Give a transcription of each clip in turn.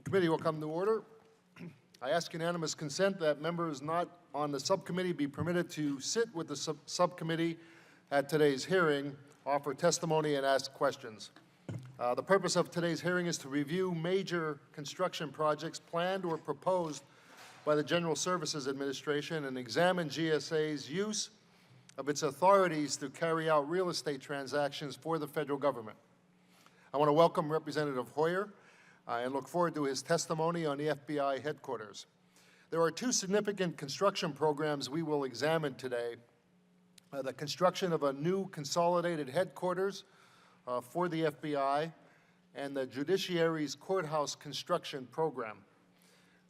The committee will come to order. I ask unanimous consent that members not on the subcommittee be permitted to sit with the subcommittee at today's hearing, offer testimony, and ask questions. The purpose of today's hearing is to review major construction projects planned or proposed by the General Services Administration and examine GSA's use of its authorities to carry out real estate transactions for the federal government. I want to welcome Representative Hoyer and look forward to his testimony on the FBI headquarters. There are two significant construction programs we will examine today. The construction of a new consolidated headquarters for the FBI and the Judiciary's courthouse construction program.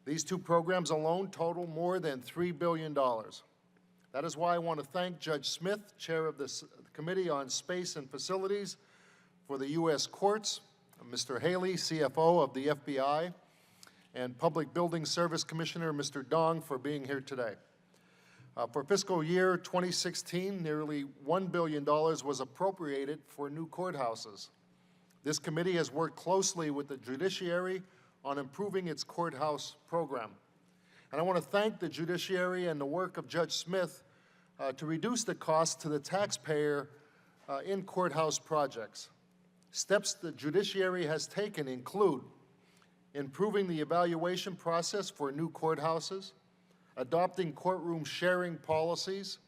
These two programs alone total more than $3 billion. That is why I want to thank Judge Smith, Chair of the Committee on Space and Facilities for the U.S. Courts, Mr. Haley, CFO of the FBI, and Public Building Service Commissioner, Mr. Dong, for being here today. For fiscal year 2016, nearly $1 billion was appropriated for new courthouses. This committee has worked closely with the Judiciary on improving its courthouse program. And I want to thank the Judiciary and the work of Judge Smith to reduce the cost to the taxpayer in courthouse projects. Steps the Judiciary has taken include improving the evaluation process for new courthouses, adopting courtroom sharing policies,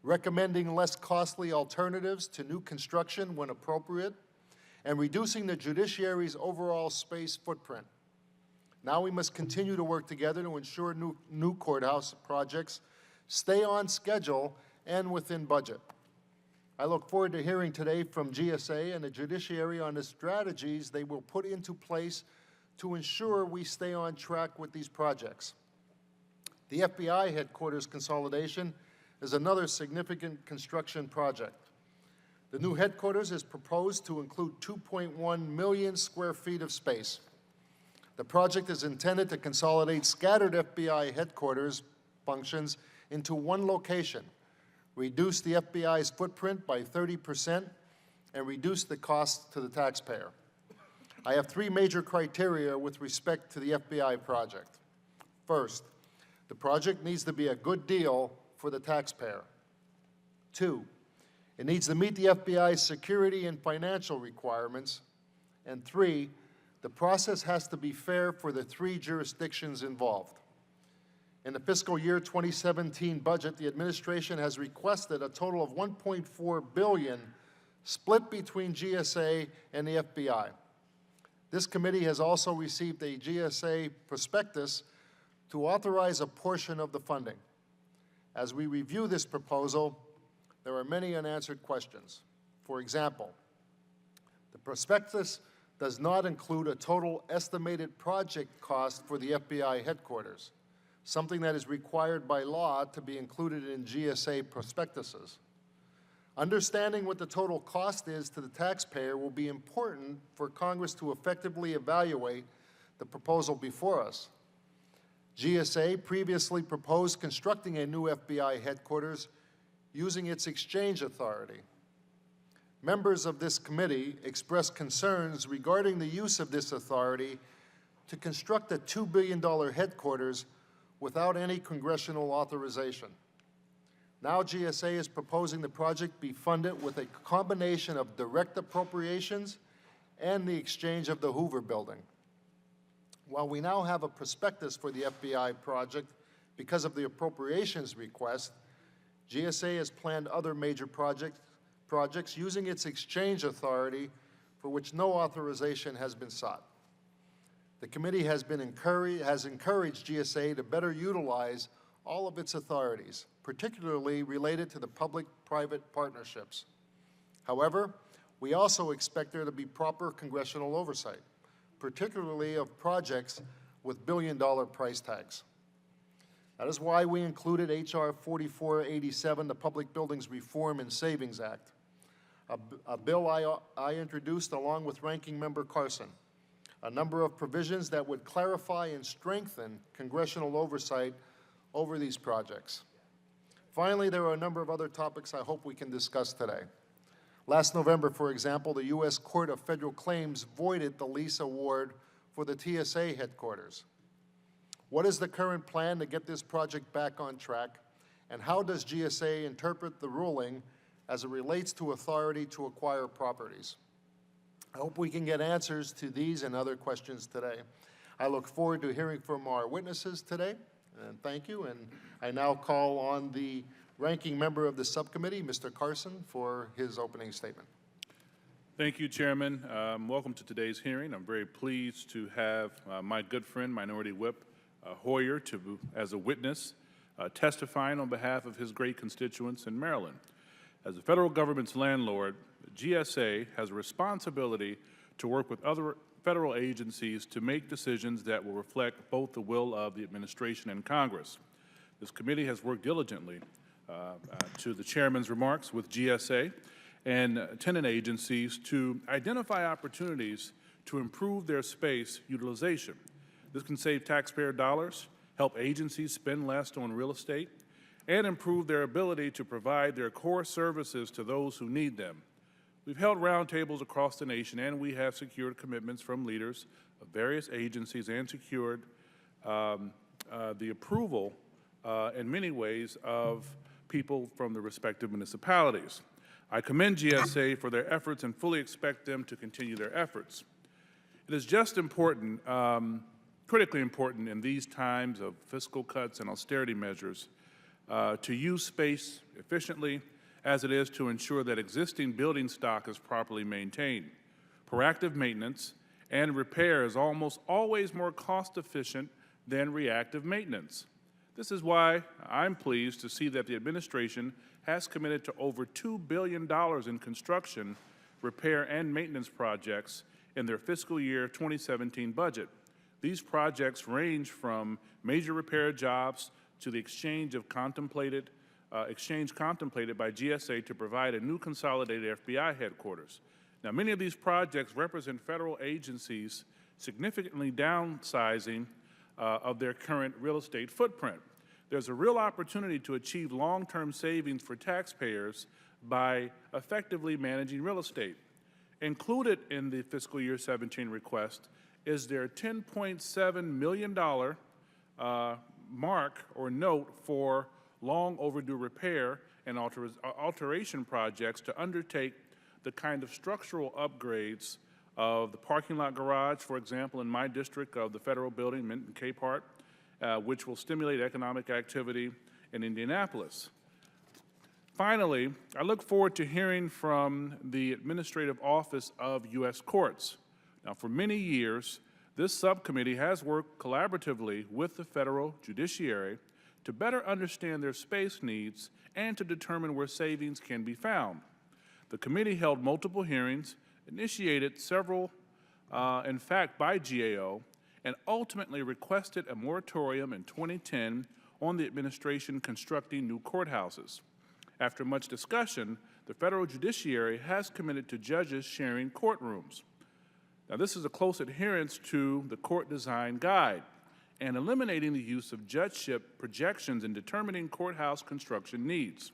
recommending less costly alternatives to new construction when appropriate, and reducing the Judiciary's overall space footprint. Now we must continue to work together to ensure new courthouse projects stay on schedule and within budget. I look forward to hearing today from GSA and the Judiciary on the strategies they will put into place to ensure we stay on track with these projects. The FBI headquarters consolidation is another significant construction project. The new headquarters is proposed to include 2.1 million square feet of space. The project is intended to consolidate scattered FBI headquarters functions into one location, reduce the FBI's footprint by 30%, and reduce the cost to the taxpayer. I have three major criteria with respect to the FBI project. First, the project needs to be a good deal for the taxpayer. Two, it needs to meet the FBI's security and financial requirements. And three, the process has to be fair for the three jurisdictions involved. In the fiscal year 2017 budget, the administration has requested a total of $1.4 billion split between GSA and the FBI. This committee has also received a GSA prospectus to authorize a portion of the funding. As we review this proposal, there are many unanswered questions. For example, the prospectus does not include a total estimated project cost for the FBI headquarters, something that is required by law to be included in GSA prospectuses. Understanding what the total cost is to the taxpayer will be important for Congress to effectively evaluate the proposal before us. GSA previously proposed constructing a new FBI headquarters using its exchange authority. Members of this committee expressed concerns regarding the use of this authority to construct a $2 billion headquarters without any congressional authorization. Now GSA is proposing the project be funded with a combination of direct appropriations and the exchange of the Hoover building. While we now have a prospectus for the FBI project because of the appropriations request, GSA has planned other major projects using its exchange authority for which no authorization has been sought. The committee has encouraged GSA to better utilize all of its authorities, particularly related to the public-private partnerships. However, we also expect there to be proper congressional oversight, particularly of projects with billion-dollar price tags. That is why we included H.R. 4487, the Public Buildings Reform and Savings Act, a bill I introduced along with Ranking Member Carson, a number of provisions that would clarify and strengthen congressional oversight over these projects. Finally, there are a number of other topics I hope we can discuss today. Last November, for example, the U.S. Court of Federal Claims voided the lease award for the TSA headquarters. What is the current plan to get this project back on track? And how does GSA interpret the ruling as it relates to authority to acquire properties? I hope we can get answers to these and other questions today. I look forward to hearing from our witnesses today, and thank you. And I now call on the ranking member of the subcommittee, Mr. Carson, for his opening statement. Thank you, Chairman. Welcome to today's hearing. I'm very pleased to have my good friend, Minority Whip Hoyer, as a witness, testifying on behalf of his great constituents in Maryland. As the federal government's landlord, GSA has a responsibility to work with other federal agencies to make decisions that will reflect both the will of the administration and Congress. This committee has worked diligently to the chairman's remarks with GSA and tenant agencies to identify opportunities to improve their space utilization. This can save taxpayer dollars, help agencies spend less on real estate, and improve their ability to provide their core services to those who need them. We've held roundtables across the nation, and we have secured commitments from leaders of various agencies and secured the approval in many ways of people from the respective municipalities. I commend GSA for their efforts and fully expect them to continue their efforts. It is just important, critically important in these times of fiscal cuts and austerity measures to use space efficiently as it is to ensure that existing building stock is properly maintained. Proactive maintenance and repair is almost always more cost efficient than reactive maintenance. This is why I'm pleased to see that the administration has committed to over $2 billion in construction, repair, and maintenance projects in their fiscal year 2017 budget. These projects range from major repair jobs to the exchange contemplated by GSA to provide a new consolidated FBI headquarters. Now, many of these projects represent federal agencies significantly downsizing of their current real estate footprint. There's a real opportunity to achieve long-term savings for taxpayers by effectively managing real estate. Included in the fiscal year 17 request is their $10.7 million mark or note for long overdue repair and alteration projects to undertake the kind of structural upgrades of the parking lot garage, for example, in my district of the federal building, Minton Capehart, which will stimulate economic activity in Indianapolis. Finally, I look forward to hearing from the Administrative Office of U.S. Courts. Now, for many years, this subcommittee has worked collaboratively with the federal judiciary to better understand their space needs and to determine where savings can be found. The committee held multiple hearings, initiated several, in fact, by GAO, and ultimately requested a moratorium in 2010 on the administration constructing new courthouses. After much discussion, the federal judiciary has committed to judges sharing courtrooms. Now, this is a close adherence to the court design guide and eliminating the use of judgeship projections in determining courthouse construction needs.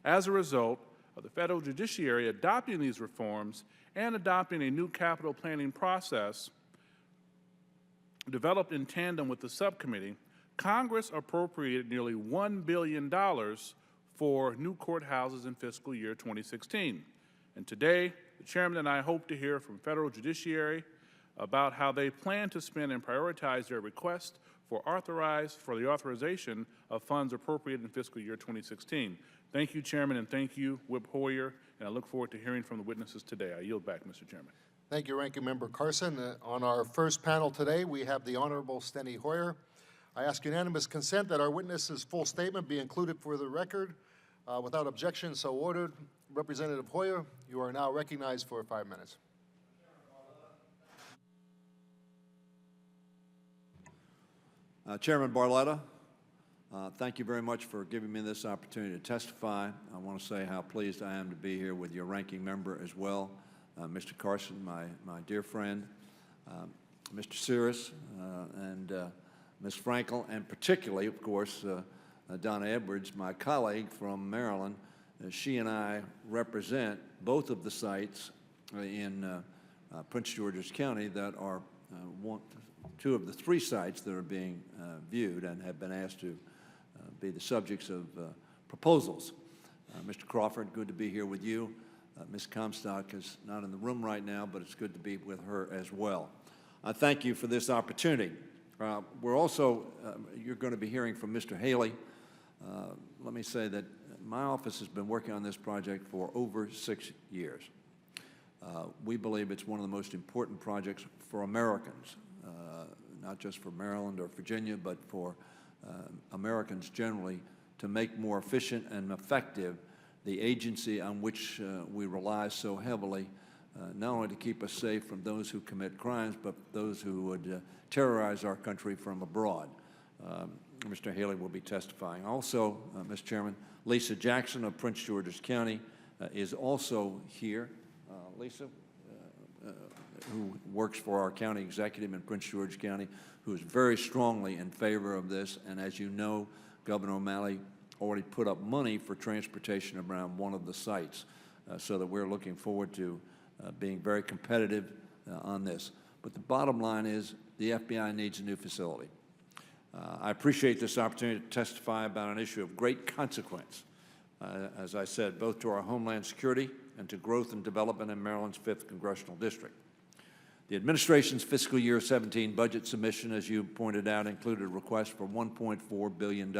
As a result of the federal judiciary adopting these reforms and adopting a new capital planning process developed in tandem with the subcommittee, Congress appropriated nearly $1 billion for new courthouses in fiscal year 2016. And today, the chairman and I hope to hear from federal judiciary about how they plan to spend and prioritize their request for the authorization of funds appropriated in fiscal year 2016. Thank you, Chairman, and thank you, Whip Hoyer, and I look forward to hearing from the witnesses today. I yield back, Mr. Chairman. Thank you, Ranking Member Carson. On our first panel today, we have the Honorable Steny Hoyer. I ask unanimous consent that our witness's full statement be included for the record. Without objection, so ordered. Representative Hoyer, you are now recognized for 5 minutes. Chairman Barletta, thank you very much for giving me this opportunity to testify. I want to say how pleased I am to be here with your ranking member as well, Mr. Carson, my dear friend, Mr. Sears, and Ms. Frankel, and particularly, of course, Donna Edwards, my colleague from Maryland. She and I represent both of the sites in Prince George's County that are two of the three sites that are being viewed and have been asked to be the subjects of proposals. Mr. Crawford, good to be here with you. Ms. Comstock is not in the room right now, but it's good to be with her as well. I thank you for this opportunity. We're also, you're going to be hearing from Mr. Haley. Let me say that my office has been working on this project for over 6 years. We believe it's one of the most important projects for Americans, not just for Maryland or Virginia, but for Americans generally, to make more efficient and effective the agency on which we rely so heavily, not only to keep us safe from those who commit crimes, but those who would terrorize our country from abroad. Mr. Haley will be testifying. Also, Mr. Chairman, Lisa Jackson of Prince George's County is also here. Lisa, who works for our county executive in Prince George's County, who is very strongly in favor of this. And as you know, Governor O'Malley already put up money for transportation around one of the sites, so that we're looking forward to being very competitive on this. But the bottom line is the FBI needs a new facility. I appreciate this opportunity to testify about an issue of great consequence, as I said, both to our homeland security and to growth and development in Maryland's 5th Congressional District. The administration's fiscal year 17 budget submission, as you pointed out, included a request for $1.4 billion.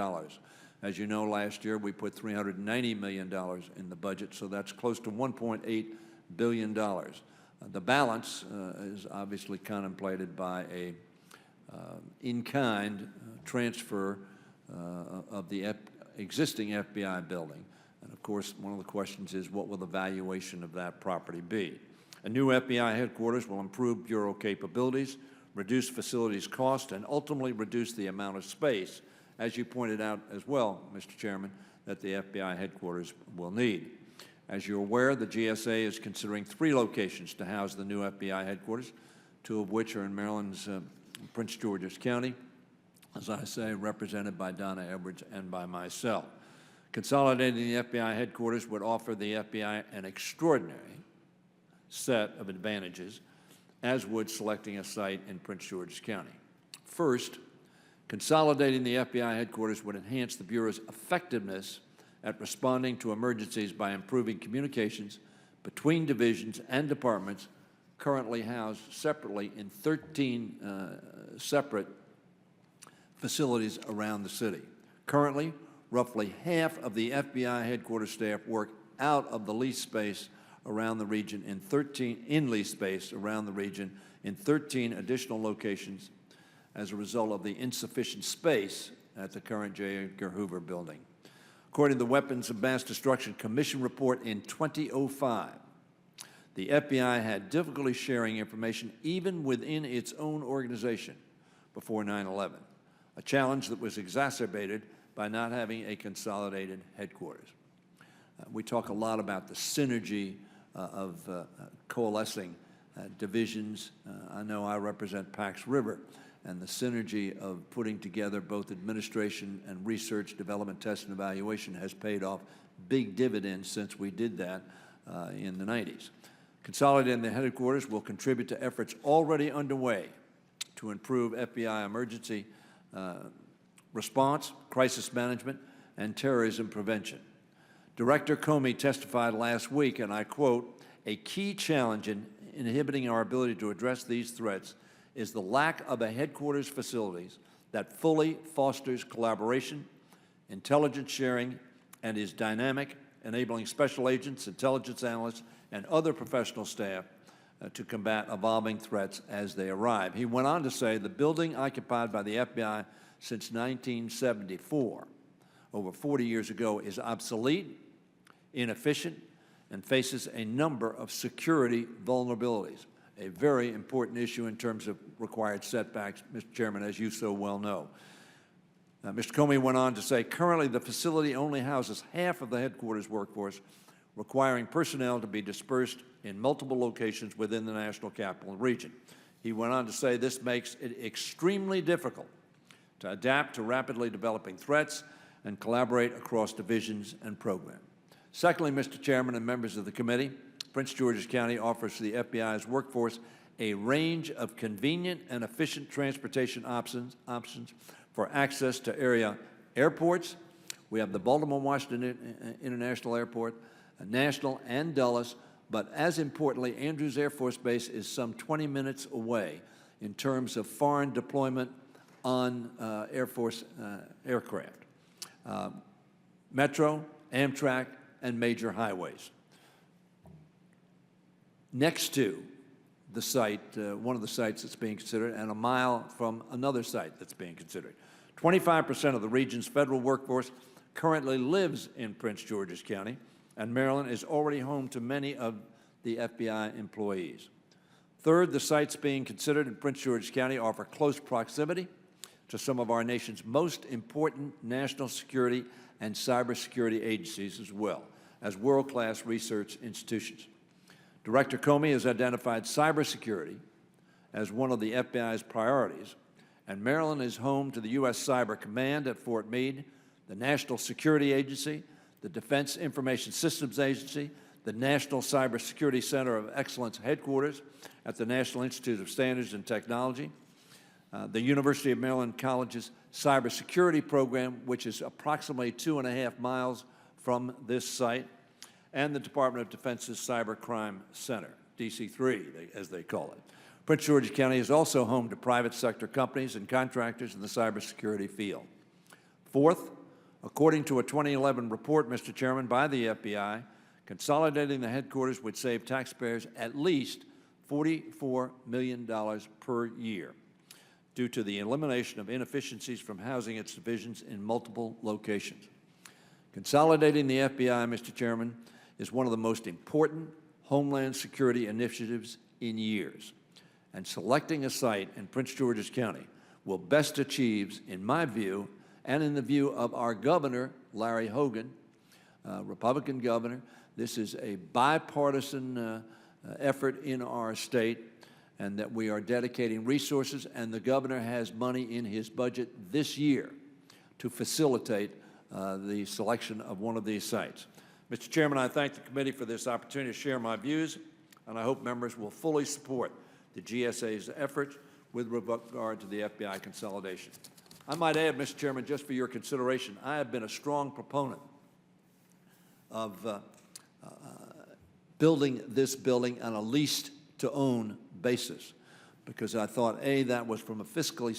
As you know, last year we put $390 million in the budget, so that's close to $1.8 billion. The balance is obviously contemplated by a in-kind transfer of the existing FBI building. And of course, one of the questions is, what will the valuation of that property be? A new FBI headquarters will improve bureau capabilities, reduce facilities cost, and ultimately reduce the amount of space, as you pointed out as well, Mr. Chairman, that the FBI headquarters will need. As you're aware, the GSA is considering 3 locations to house the new FBI headquarters, 2 of which are in Maryland's Prince George's County, as I say, represented by Donna Edwards and by myself. Consolidating the FBI headquarters would offer the FBI an extraordinary set of advantages, as would selecting a site in Prince George's County. First, consolidating the FBI headquarters would enhance the Bureau's effectiveness at responding to emergencies by improving communications between divisions and departments currently housed separately in 13 separate facilities around the city. Currently, roughly half of the FBI headquarters staff work out of the leased space around the region in 13 additional locations as a result of the insufficient space at the current J. Edgar Hoover building. According to the Weapons of Mass Destruction Commission report in 2005, the FBI had difficulty sharing information even within its own organization before 9/11, a challenge that was exacerbated by not having a consolidated headquarters. We talk a lot about the synergy of coalescing divisions. I know I represent Pax River, and the synergy of putting together both administration and research, development, test, and evaluation has paid off big dividends since we did that in the 90s. Consolidating the headquarters will contribute to efforts already underway to improve FBI emergency response, crisis management, and terrorism prevention. Director Comey testified last week, and I quote, "A key challenge in inhibiting our ability to address these threats is the lack of a headquarters facilities that fully fosters collaboration, intelligence sharing, and is dynamic, enabling special agents, intelligence analysts, and other professional staff to combat evolving threats as they arrive." He went on to say the building occupied by the FBI since 1974, over 40 years ago, is obsolete, inefficient, and faces a number of security vulnerabilities, a very important issue in terms of required setbacks, Mr. Chairman, as you so well know. Mr. Comey went on to say, currently the facility only houses half of the headquarters workforce, requiring personnel to be dispersed in multiple locations within the national capital region. He went on to say this makes it extremely difficult to adapt to rapidly developing threats and collaborate across divisions and programs. Secondly, Mr. Chairman and members of the committee, Prince George's County offers the FBI's workforce a range of convenient and efficient transportation options for access to area airports. We have the Baltimore-Washington International Airport, National and Dulles, but as importantly, Andrews Air Force Base is some 20 minutes away in terms of foreign deployment on Air Force aircraft. Metro, Amtrak, and major highways. Next to the site, one of the sites that's being considered, and a mile from another site that's being considered. 25% of the region's federal workforce currently lives in Prince George's County, and Maryland is already home to many of the FBI employees. Third, the sites being considered in Prince George's County offer close proximity to some of our nation's most important national security and cybersecurity agencies, as well as world-class research institutions. Director Comey has identified cybersecurity as one of the FBI's priorities, and Maryland is home to the U.S. Cyber Command at Fort Meade, the National Security Agency, the Defense Information Systems Agency, the National Cybersecurity Center of Excellence headquarters at the National Institute of Standards and Technology, the University of Maryland College's cybersecurity program, which is approximately 2.5 miles from this site, and the Department of Defense's Cybercrime Center, DC-3, as they call it. Prince George's County is also home to private sector companies and contractors in the cybersecurity field. Fourth, according to a 2011 report, Mr. Chairman, by the FBI, consolidating the headquarters would save taxpayers at least $44 million per year due to the elimination of inefficiencies from housing its divisions in multiple locations. Consolidating the FBI, Mr. Chairman, is one of the most important homeland security initiatives in years. And selecting a site in Prince George's County will best achieve, in my view, and in the view of our governor, Larry Hogan, Republican governor. This is a bipartisan effort in our state, and that we are dedicating resources, and the governor has money in his budget this year to facilitate the selection of one of these sites. Mr. Chairman, I thank the committee for this opportunity to share my views, and I hope members will fully support the GSA's efforts with regard to the FBI consolidation. I might add, Mr. Chairman, just for your consideration, I have been a strong proponent of building this building on a lease-to-own basis, because I thought, A, that was from a fiscal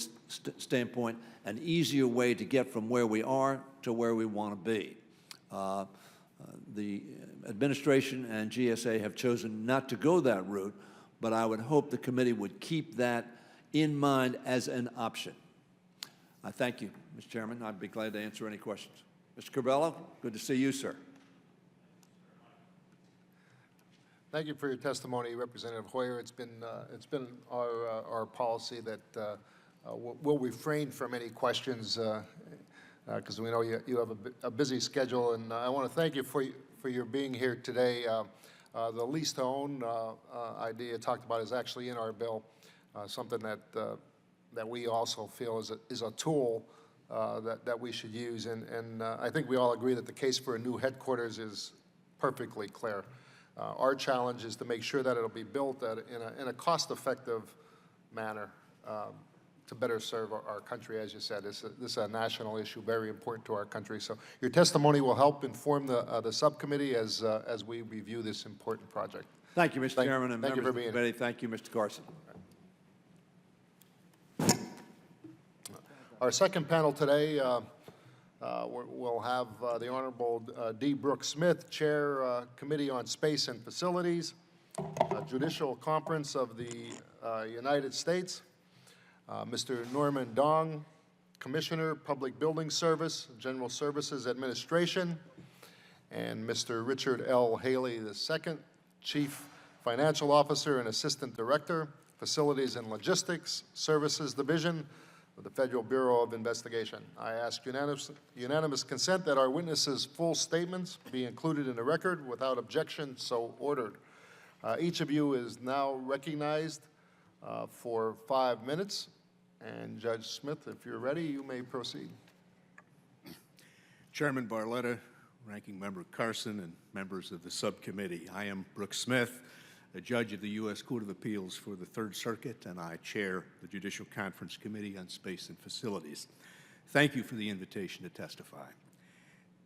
standpoint an easier way to get from where we are to where we want to be. The administration and GSA have chosen not to go that route, but I would hope the committee would keep that in mind as an option. I thank you, Mr. Chairman. I'd be glad to answer any questions. Mr. Corbello, good to see you, sir. Thank you for your testimony, Representative Hoyer. It's been our policy that we'll refrain from any questions because we know you have a busy schedule, and I want to thank you for your being here today. The lease-to-own idea talked about is actually in our bill, something that we also feel is a tool that we should use, and I think we all agree that the case for a new headquarters is perfectly clear. Our challenge is to make sure that it'll be built in a cost-effective manner to better serve our country. As you said, this is a national issue, very important to our country. So your testimony will help inform the subcommittee as we review this important project. Thank you, Mr. Chairman, and thank members you for of the being committee. Thank you, Mr. Carson. Our second panel today, we'll have the Honorable D. Brooks Smith, Chair, Committee on Space and Facilities, Judicial Conference of the United States, Mr. Norman Dong, Commissioner, Public Building Service, General Services Administration, and Mr. Richard L. Haley II, Chief Financial Officer and Assistant Director, Facilities and Logistics Services Division of the Federal Bureau of Investigation. I ask unanimous consent that our witnesses' full statements be included in the record without objection, so ordered. Each of you is now recognized for 5 minutes. And Judge Smith, if you're ready, you may proceed. Chairman Barletta, Ranking Member Carson, and members of the subcommittee, I am Brooks Smith. a judge of the U.S. Court of Appeals for the Third Circuit, and I chair the Judicial Conference Committee on Space and Facilities. Thank you for the invitation to testify.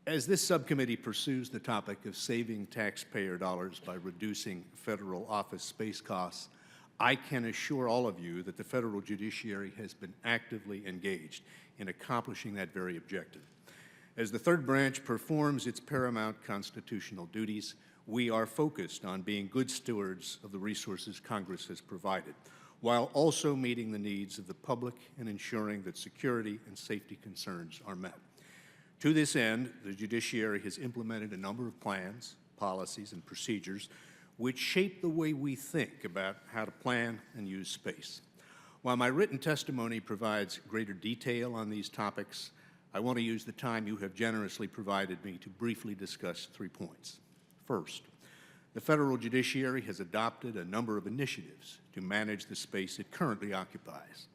As this subcommittee pursues the topic of saving taxpayer dollars by reducing federal office space costs, I can assure all of you that the federal judiciary has been actively engaged in accomplishing that very objective. As the third branch performs its paramount constitutional duties, we are focused on being good stewards of the resources Congress has provided, while also meeting the needs of the public and ensuring that security and safety concerns are met. To this end, the judiciary has implemented a number of plans, policies, and procedures which shape the way we think about how to plan and use space. While my written testimony provides greater detail on these topics, I want to use the time you have generously provided me to briefly discuss 3 points. First, the federal judiciary has adopted a number of initiatives to manage the space it currently occupies.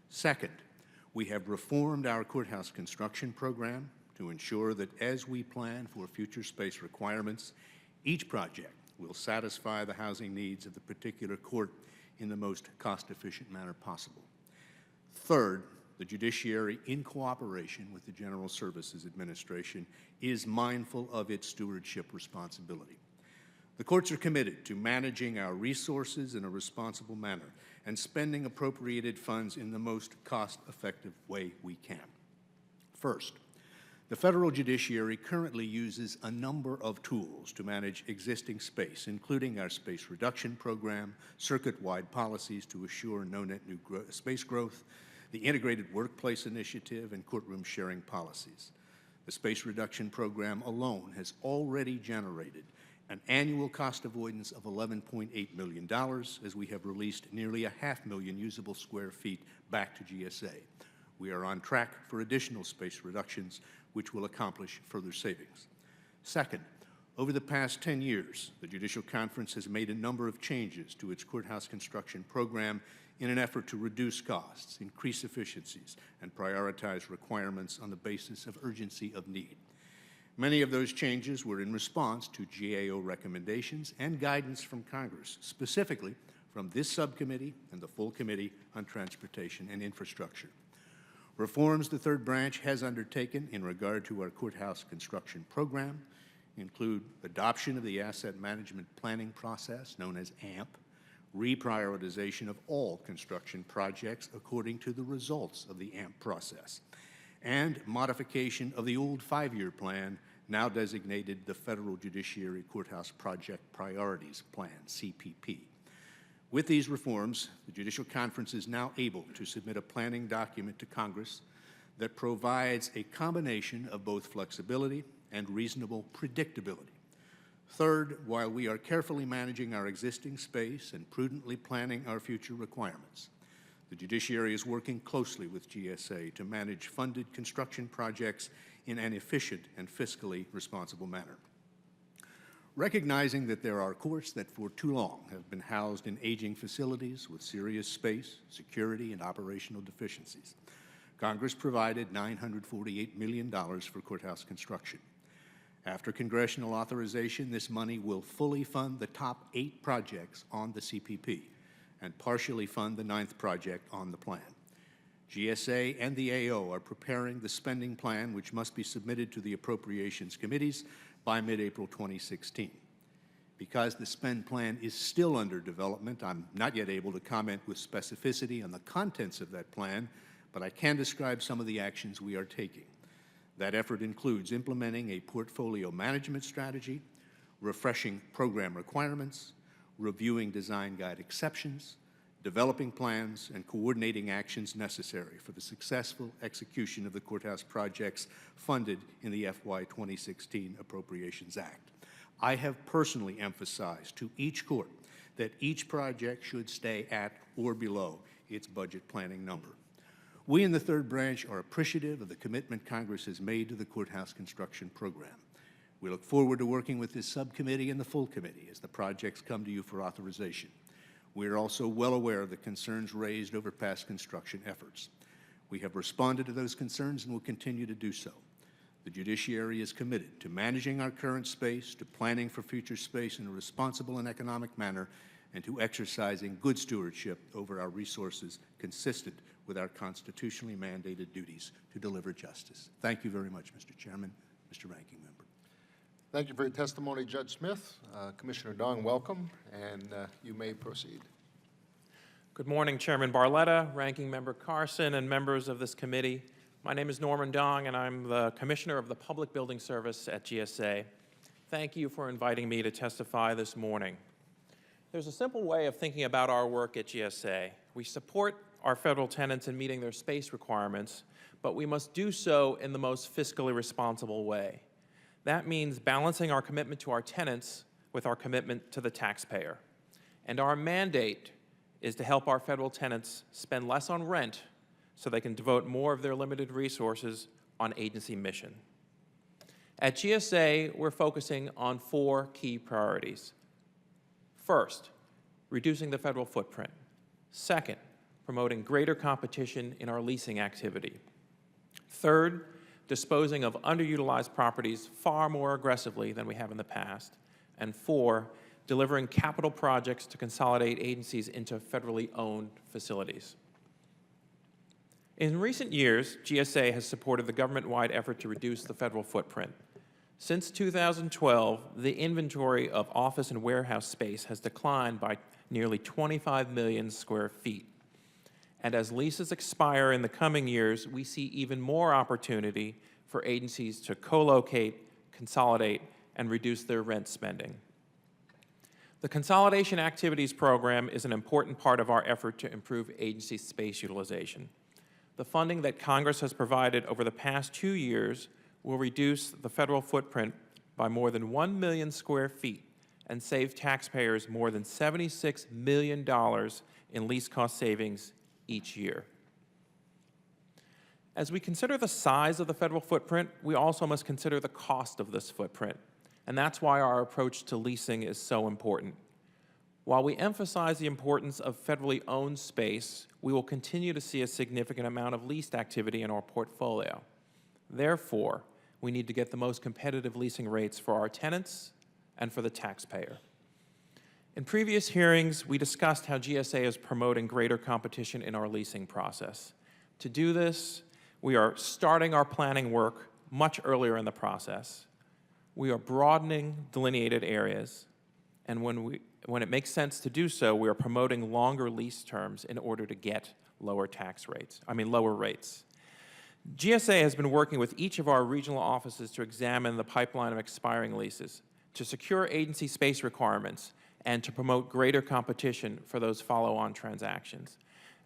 Second, we have reformed our courthouse construction program to ensure that as we plan for future space requirements, each project will satisfy the housing needs of the particular court in the most cost-efficient manner possible. Third, the judiciary, in cooperation with the General Services Administration, is mindful of its stewardship responsibility. The courts are committed to managing our resources in a responsible manner and spending appropriated funds in the most cost-effective way we can. First, the federal judiciary currently uses a number of tools to manage existing space, including our space reduction program, circuit-wide policies to assure no net new space growth, the Integrated Workplace Initiative, and courtroom sharing policies. The space reduction program alone has already generated an annual cost avoidance of $11.8 million, as we have released nearly 500,000 usable square feet back to GSA. We are on track for additional space reductions, which will accomplish further savings. Second, over the past 10 years, the Judicial Conference has made a number of changes to its courthouse construction program in an effort to reduce costs, increase efficiencies, and prioritize requirements on the basis of urgency of need. Many of those changes were in response to GAO recommendations and guidance from Congress, specifically from this subcommittee and the full Committee on Transportation and Infrastructure. Reforms the third branch has undertaken in regard to our courthouse construction program include adoption of the Asset Management Planning Process, known as AMP, reprioritization of all construction projects according to the results of the AMP process, and modification of the old 5-year plan, now designated the Federal Judiciary Courthouse Project Priorities Plan, CPP. With these reforms, the Judicial Conference is now able to submit a planning document to Congress that provides a combination of both flexibility and reasonable predictability. Third, while we are carefully managing our existing space and prudently planning our future requirements, the judiciary is working closely with GSA to manage funded construction projects in an efficient and fiscally responsible manner. Recognizing that there are courts that for too long have been housed in aging facilities with serious space, security, and operational deficiencies, Congress provided $948 million for courthouse construction. After congressional authorization, this money will fully fund the top 8 projects on the CPP and partially fund the 9th project on the plan. GSA and the AO are preparing the spending plan, which must be submitted to the appropriations committees by mid-April 2016. Because the spend plan is still under development, I'm not yet able to comment with specificity on the contents of that plan, but I can describe some of the actions we are taking. That effort includes implementing a portfolio management strategy, refreshing program requirements, reviewing design guide exceptions, developing plans, and coordinating actions necessary for the successful execution of the courthouse projects funded in the FY 2016 Appropriations Act. I have personally emphasized to each court that each project should stay at or below its budget planning number. We in the third branch are appreciative of the commitment Congress has made to the courthouse construction program. We look forward to working with this subcommittee and the full committee as the projects come to you for authorization. We are also well aware of the concerns raised over past construction efforts. We have responded to those concerns and will continue to do so. The judiciary is committed to managing our current space, to planning for future space in a responsible and economic manner, and to exercising good stewardship over our resources consistent with our constitutionally mandated duties to deliver justice. Thank you very much, Mr. Chairman, Mr. Ranking Member. Thank you for your testimony, Judge Smith. Commissioner Dong, welcome, and you may proceed. Good morning, Chairman Barletta, Ranking Member Carson, and members of this committee. My name is Norman Dong, and I'm the Commissioner of the Public Building Service at GSA. Thank you for inviting me to testify this morning. There's a simple way of thinking about our work at GSA. We support our federal tenants in meeting their space requirements, but we must do so in the most fiscally responsible way. That means balancing our commitment to our tenants with our commitment to the taxpayer. And our mandate is to help our federal tenants spend less on rent so they can devote more of their limited resources on agency mission. At GSA, we're focusing on 4 key priorities. First, reducing the federal footprint. Second, promoting greater competition in our leasing activity. Third, disposing of underutilized properties far more aggressively than we have in the past. And 4, delivering capital projects to consolidate agencies into federally owned facilities. In recent years, GSA has supported the government-wide effort to reduce the federal footprint. Since 2012, the inventory of office and warehouse space has declined by nearly 25 million square feet. And as leases expire in the coming years, we see even more opportunity for agencies to co-locate, consolidate, and reduce their rent spending. The Consolidation Activities Program is an important part of our effort to improve agency space utilization. The funding that Congress has provided over the past 2 years will reduce the federal footprint by more than 1 million square feet and save taxpayers more than $76 million in lease cost savings each year. As we consider the size of the federal footprint, we also must consider the cost of this footprint. And that's why our approach to leasing is so important. While we emphasize the importance of federally owned space, we will continue to see a significant amount of leased activity in our portfolio. Therefore, we need to get the most competitive leasing rates for our tenants and for the taxpayer. In previous hearings, we discussed how GSA is promoting greater competition in our leasing process. To do this, we are starting our planning work much earlier in the process. We are broadening delineated areas, and when it makes sense to do so, we are promoting longer lease terms in order to get lower rates. GSA has been working with each of our regional offices to examine the pipeline of expiring leases, to secure agency space requirements, and to promote greater competition for those follow-on transactions.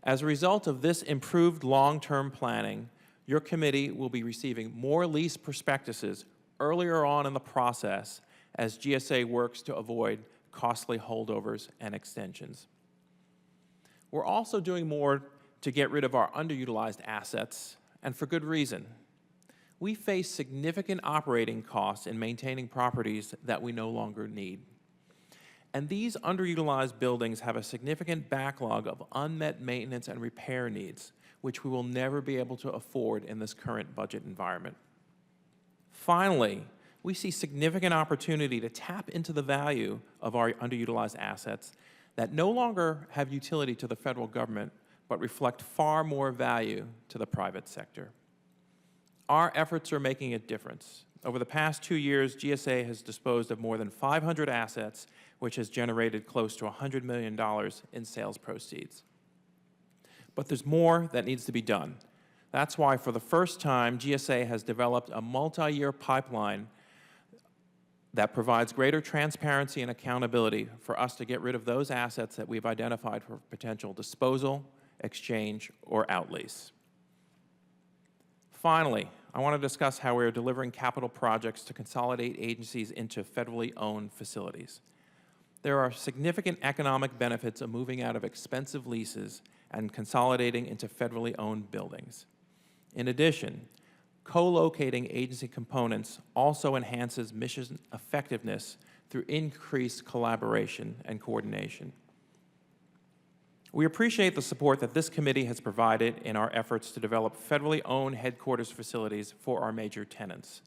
As a result of this improved long-term planning, your committee will be receiving more lease prospectuses earlier on in the process as GSA works to avoid costly holdovers and extensions. We're also doing more to get rid of our underutilized assets, and for good reason. We face significant operating costs in maintaining properties that we no longer need. And these underutilized buildings have a significant backlog of unmet maintenance and repair needs, which we will never be able to afford in this current budget environment. Finally, we see significant opportunity to tap into the value of our underutilized assets that no longer have utility to the federal government, but reflect far more value to the private sector. Our efforts are making a difference. Over the past 2 years, GSA has disposed of more than 500 assets, which has generated close to $100 million in sales proceeds. But there's more that needs to be done. That's why, for the first time, GSA has developed a multi-year pipeline that provides greater transparency and accountability for us to get rid of those assets that we've identified for potential disposal, exchange, or outlease. Finally, I want to discuss how we are delivering capital projects to consolidate agencies into federally owned facilities. There are significant economic benefits of moving out of expensive leases and consolidating into federally owned buildings. In addition, co-locating agency components also enhances mission effectiveness through increased collaboration and coordination. We appreciate the support that this committee has provided in our efforts to develop federally owned headquarters facilities for our major tenants.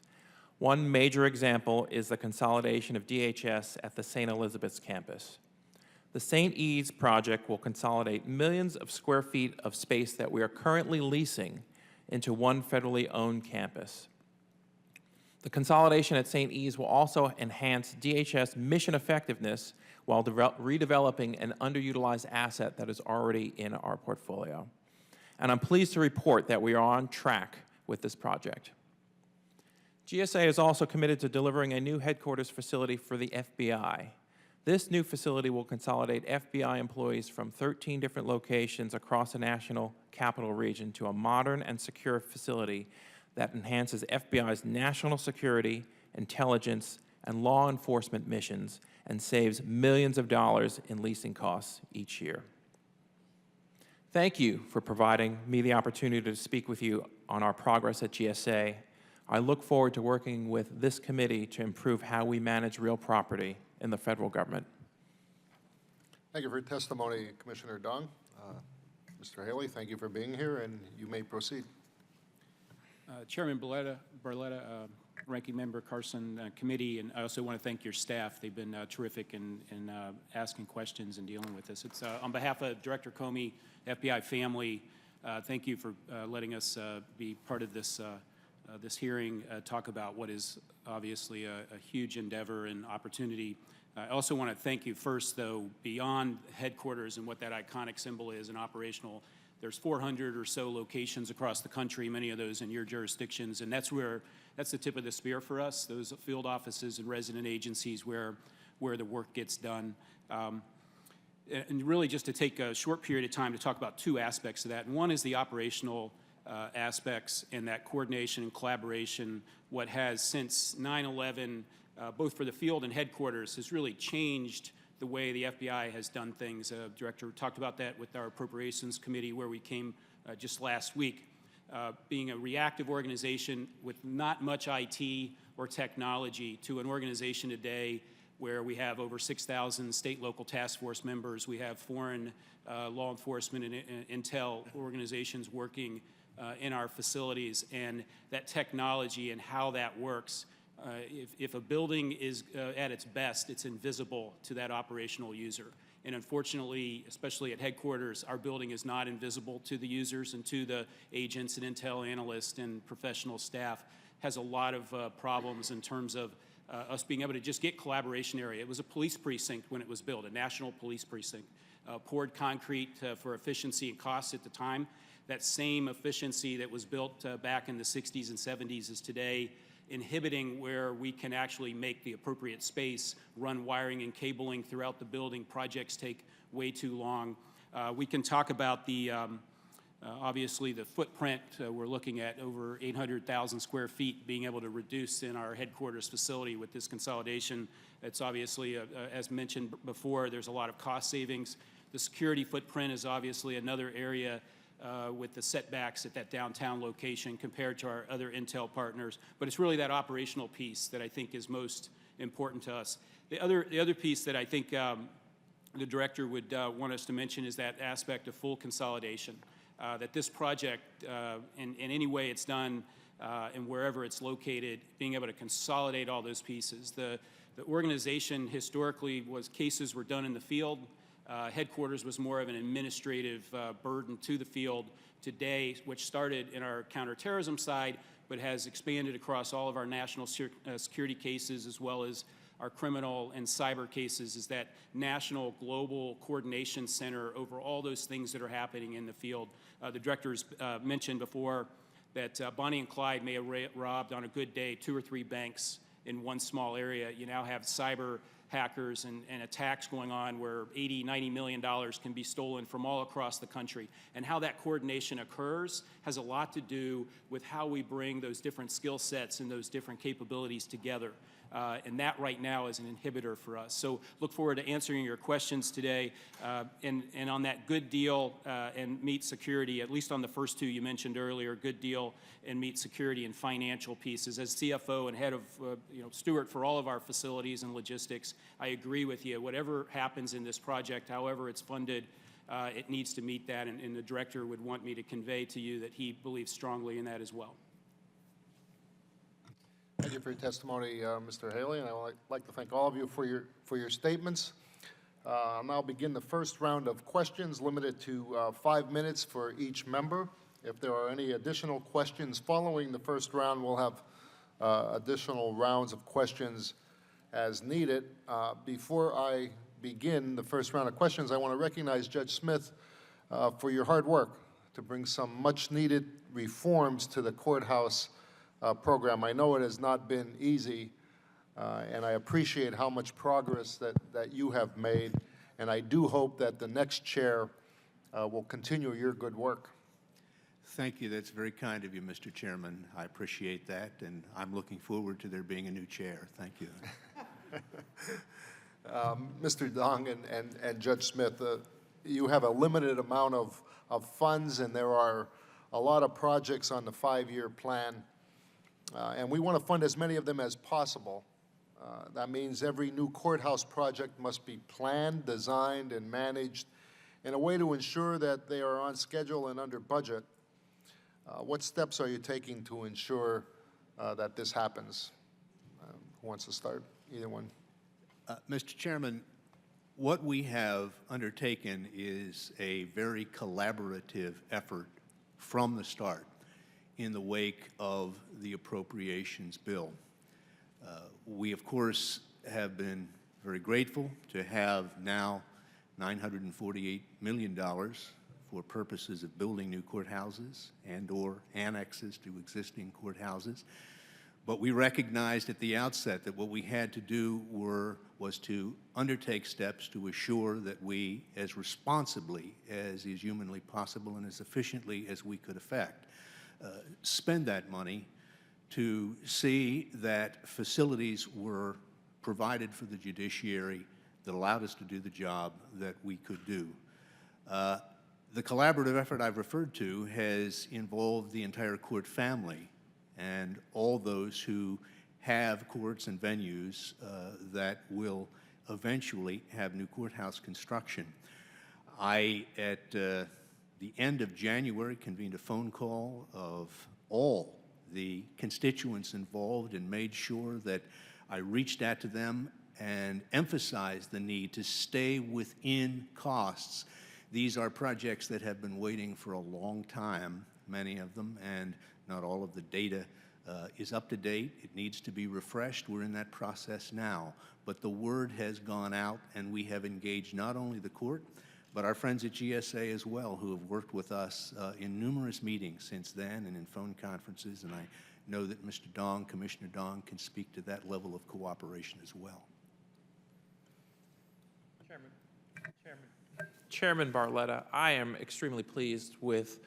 One major example is the consolidation of DHS at the St. Elizabeth's campus. The St. E's project will consolidate millions of square feet of space that we are currently leasing into one federally owned campus. The consolidation at St. E's will also enhance DHS mission effectiveness while redeveloping an underutilized asset that is already in our portfolio. And I'm pleased to report that we are on track with this project. GSA is also committed to delivering a new headquarters facility for the FBI. This new facility will consolidate FBI employees from 13 different locations across the national capital region to a modern and secure facility that enhances FBI's national security, intelligence, and law enforcement missions and saves millions of dollars in leasing costs each year. Thank you for providing me the opportunity to speak with you on our progress at GSA. I look forward to working with this committee to improve how we manage real property in the federal government. Thank you for your testimony, Commissioner Dong. Mr. Haley, thank you for being here, and you may proceed. Chairman Barletta, Ranking Member Carson, committee, and I also want to thank your staff. They've been terrific in asking questions and dealing with this. It's on behalf of Director Comey, FBI family, thank you for letting us be part of this this hearing, talk about what is obviously a huge endeavor and opportunity. I also want to thank you first, though, beyond headquarters and what that iconic symbol is and operational. There's 400 or so locations across the country, many of those in your jurisdictions, and that's the tip of the spear for us, those field offices and resident agencies where the work gets done. And really just to take a short period of time to talk about two aspects of that. And one is the operational aspects and that coordination and collaboration, what has since 9/11, both for the field and headquarters, has really changed the way the FBI has done things. Director talked about that with our Appropriations Committee where we came just last week. Being a reactive organization with not much IT or technology to an organization today where we have over 6,000 state local task force members, we have foreign law enforcement and intel organizations working in our facilities, and that technology and how that works. If a building is at its best, it's invisible to that operational user. And unfortunately, especially at headquarters, our building is not invisible to the users and to the agents and intel analysts and professional staff. Has a lot of problems in terms of us being able to just get collaboration area. It was a police precinct when it was built, a national police precinct. Poured concrete for efficiency and cost at the time. That same efficiency that was built back in the 60s and 70s is today inhibiting where we can actually make the appropriate space, run wiring and cabling throughout the building. Projects take way too long. We can talk about the, obviously the footprint. We're looking at over 800,000 square feet being able to reduce in our headquarters facility with this consolidation. It's obviously, as mentioned before, there's a lot of cost savings. The security footprint is obviously another area with the setbacks at that downtown location compared to our other intel partners. But it's really that operational piece that I think is most important to us. The other piece that I think the director would want us to mention is that aspect of full consolidation. That this project, in any way it's done and wherever it's located, being able to consolidate all those pieces. The organization historically cases were done in the field. Headquarters was more of an administrative burden to the field. Today, which started in our counterterrorism side, but has expanded across all of our national security cases as well as our criminal and cyber cases, is that national global coordination center over all those things that are happening in the field. The directors mentioned before that Bonnie and Clyde may have robbed on a good day 2 or 3 banks in one small area. You now have cyber hackers and attacks going on where $80, $90 million can be stolen from all across the country. And how that coordination occurs has a lot to do with how we bring those different skill sets and those different capabilities together. And that right now is an inhibitor for us. So look forward to answering your questions today. And on that good deal and meet security, at least on the first two you mentioned earlier, good deal and meet security and financial pieces. As CFO and head of, steward for all of our facilities and logistics, I agree with you. Whatever happens in this project, however it's funded, it needs to meet that. And the director would want me to convey to you that he believes strongly in that as well. Thank you for your testimony, Mr. Haley, and I would like to thank all of you for your statements. I'll now begin the first round of questions, limited to 5 minutes for each member. If there are any additional questions following the first round, we'll have additional rounds of questions as needed. Before I begin the first round of questions, I want to recognize Judge Smith for your hard work to bring some much-needed reforms to the courthouse program. I know it has not been easy, and I appreciate how much progress that you have made, and I do hope that the next chair will continue your good work. Thank you. That's very kind of you, Mr. Chairman. I appreciate that, and I'm looking forward to there being a new chair. Thank you. Mr. Dong and Judge Smith, you have a limited amount of funds, and there are a lot of projects on the 5-year plan, and we want to fund as many of them as possible. That means every new courthouse project must be planned, designed, and managed in a way to ensure that they are on schedule and under budget. What steps are you taking to ensure that this happens? Who wants to start? Either one. Mr. Chairman, what we have undertaken is a very collaborative effort from the start in the wake of the appropriations bill. We, of course, have been very grateful to have now $948 million for purposes of building new courthouses and/or annexes to existing courthouses. But we recognized at the outset that what we had to do was to undertake steps to assure that we, as responsibly as is humanly possible and as efficiently as we could effect, spend that money to see that facilities were provided for the judiciary that allowed us to do the job that we could do. The collaborative effort I've referred to has involved the entire court family and all those who have courts and venues that will eventually have new courthouse construction. I, at the end of January, convened a phone call of all the constituents involved and made sure that I reached out to them and emphasized the need to stay within costs. These are projects that have been waiting for a long time, many of them, and not all of the data is up to date. It needs to be refreshed. We're in that process now. But the word has gone out, and we have engaged not only the court, but our friends at GSA as well, who have worked with us in numerous meetings since then and in phone conferences, and I know that Mr. Dong, Commissioner Dong, can speak to that level of cooperation as well. Chairman Barletta, I am extremely pleased with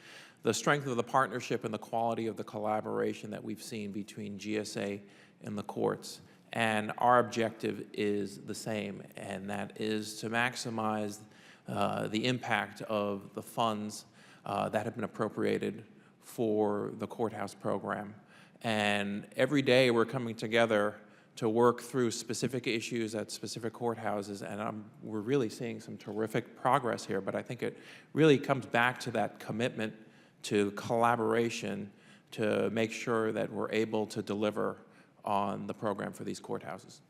the strength of the partnership and the quality of the collaboration that we've seen between GSA and the courts. And our objective is the same, and that is to maximize the impact of the funds that have been appropriated for the courthouse program. And every day we're coming together to work through specific issues at specific courthouses, and we're really seeing some terrific progress here, but I think it really comes back to that commitment to collaboration to make sure that we're able to deliver on the program for these courthouses.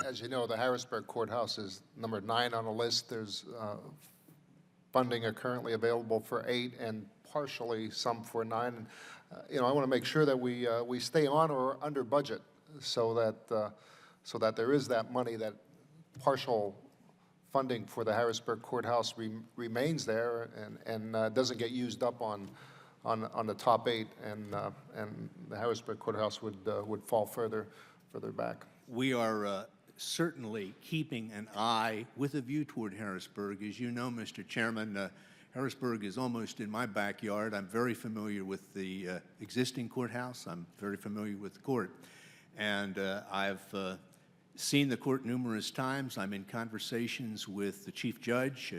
As you know, the Harrisburg Courthouse is number 9 on the list. There's funding are currently available for 8 and partially some for 9. And, I want to make sure that we stay on or under budget so that there is that money, that partial funding for the Harrisburg Courthouse remains there and doesn't get used up on the top 8, and the Harrisburg Courthouse would fall further back. We are certainly keeping an eye with a view toward Harrisburg. As you know, Mr. Chairman, Harrisburg is almost in my backyard. I'm very familiar with the existing courthouse. I'm very familiar with the court. And I've seen the court numerous times. I'm in conversations with the Chief Judge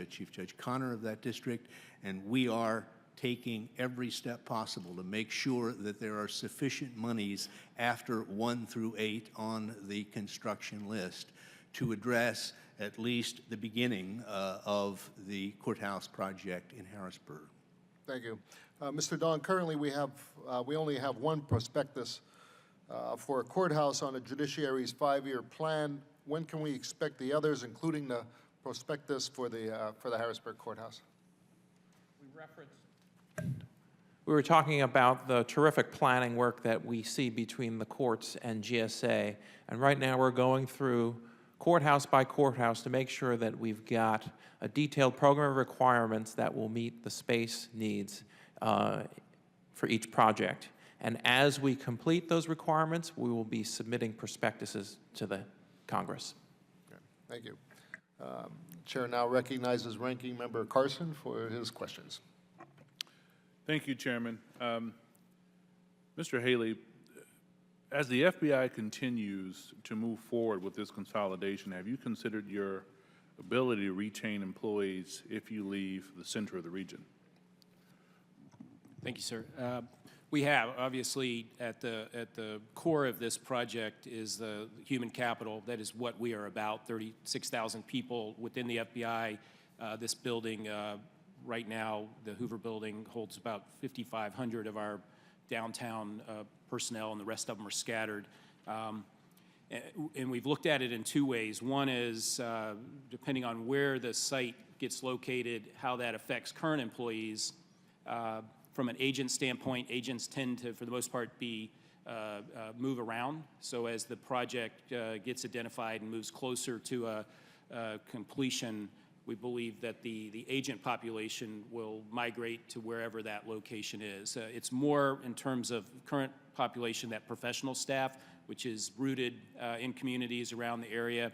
Connor of that district, and we are taking every step possible to make sure that there are sufficient monies after 1 through 8 on the construction list to address at least the beginning of the courthouse project in Harrisburg. Thank you. Mr. Dong, currently we only have one prospectus for a courthouse on the judiciary's 5-year plan. when can we expect the others, including the prospectus for the Harrisburg Courthouse? We were talking about the terrific planning work that we see between the courts and GSA, and right now we're going through courthouse by courthouse to make sure that we've got a detailed program of requirements that will meet the space needs for each project. And as we complete those requirements, we will be submitting prospectuses to the Congress. Okay, thank you. Chair now recognizes Ranking Member Carson for his questions. Thank you, Chairman. Mr. Haley, as the FBI continues to move forward with this consolidation, have you considered your ability to retain employees if you leave the center of the region? Thank you, sir. We have, obviously, at the core of this project is the human capital. That is what we are about, 36,000 people within the FBI. This building, right now, the Hoover Building holds about 5,500 of our downtown personnel, and the rest of them are scattered. And we've looked at it in two ways. One is, depending on where the site gets located, how that affects current employees. From an agent standpoint, agents tend to, for the most part, move around. So as the project gets identified and moves closer to a completion, we believe that the agent population will migrate to wherever that location is. It's more in terms of current population, that professional staff, which is rooted in communities around the area.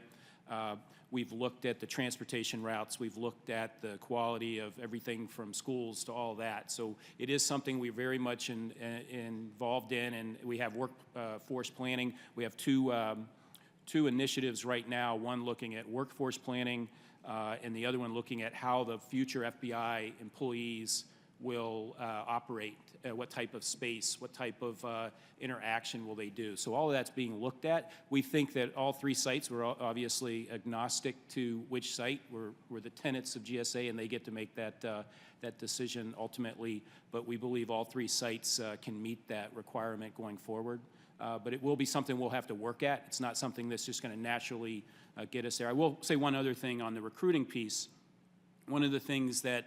We've looked at the transportation routes. We've looked at the quality of everything from schools to all that. So it is something we're very much involved in, and we have workforce planning. We have two initiatives right now, one looking at workforce planning and the other one looking at how the future FBI employees will operate, what type of space, what type of interaction will they do. So all of that's being looked at. We think that all three sites, we're obviously agnostic to which site. We're the tenants of GSA, and they get to make that decision ultimately. But we believe all three sites can meet that requirement going forward. But it will be something we'll have to work at. It's not something that's just going to naturally get us there. I will say one other thing on the recruiting piece. One of the things that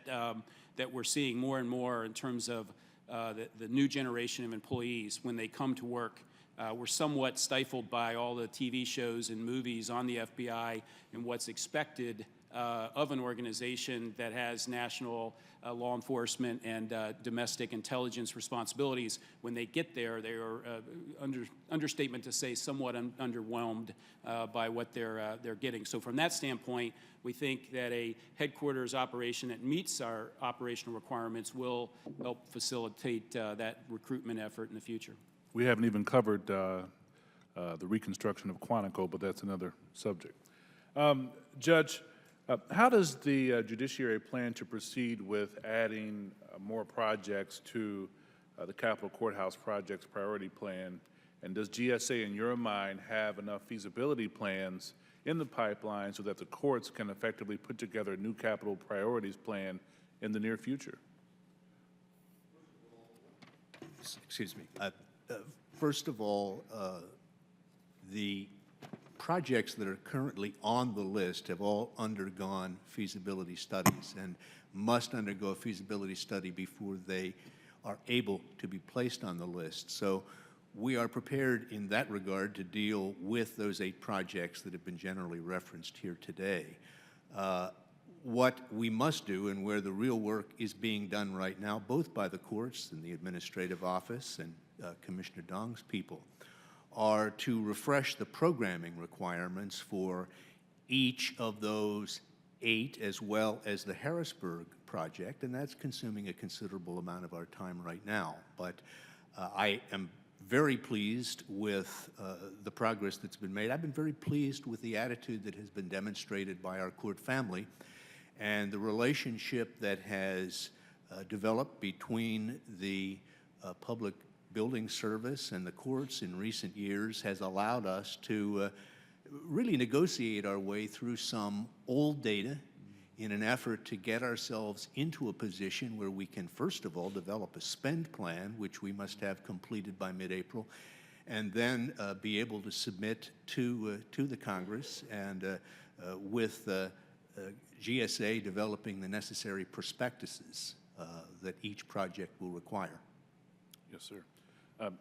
we're seeing more and more in terms of the new generation of employees, when they come to work, we're somewhat stifled by all the TV shows and movies on the FBI and what's expected of an organization that has national law enforcement and domestic intelligence responsibilities. When they get there, they are, understatement to say, somewhat underwhelmed by what they're getting. So from that standpoint, we think that a headquarters operation that meets our operational requirements will help facilitate that recruitment effort in the future. We haven't even covered the reconstruction of Quantico, but that's another subject. Judge, how does the judiciary plan to proceed with adding more projects to the Capitol Courthouse Projects Priority Plan? And does GSA, in your mind, have enough feasibility plans in the pipeline so that the courts can effectively put together a new capital priorities plan in the near future? Excuse me. First of all, the projects that are currently on the list have all undergone feasibility studies and must undergo a feasibility study before they are able to be placed on the list. So we are prepared in that regard to deal with those 8 projects that have been generally referenced here today. What we must do, and where the real work is being done right now, both by the courts and the administrative office and Commissioner Dong's people, are to refresh the programming requirements for each of those 8, as well as the Harrisburg project, and that's consuming a considerable amount of our time right now. But I am very pleased with the progress that's been made. I've been very pleased with the attitude that has been demonstrated by our court family, and the relationship that has developed between the public building service and the courts in recent years has allowed us to really negotiate our way through some old data in an effort to get ourselves into a position where we can, first of all, develop a spend plan, which we must have completed by mid-April, and then be able to submit to the Congress, and with GSA developing the necessary prospectuses that each project will require. Yes, sir.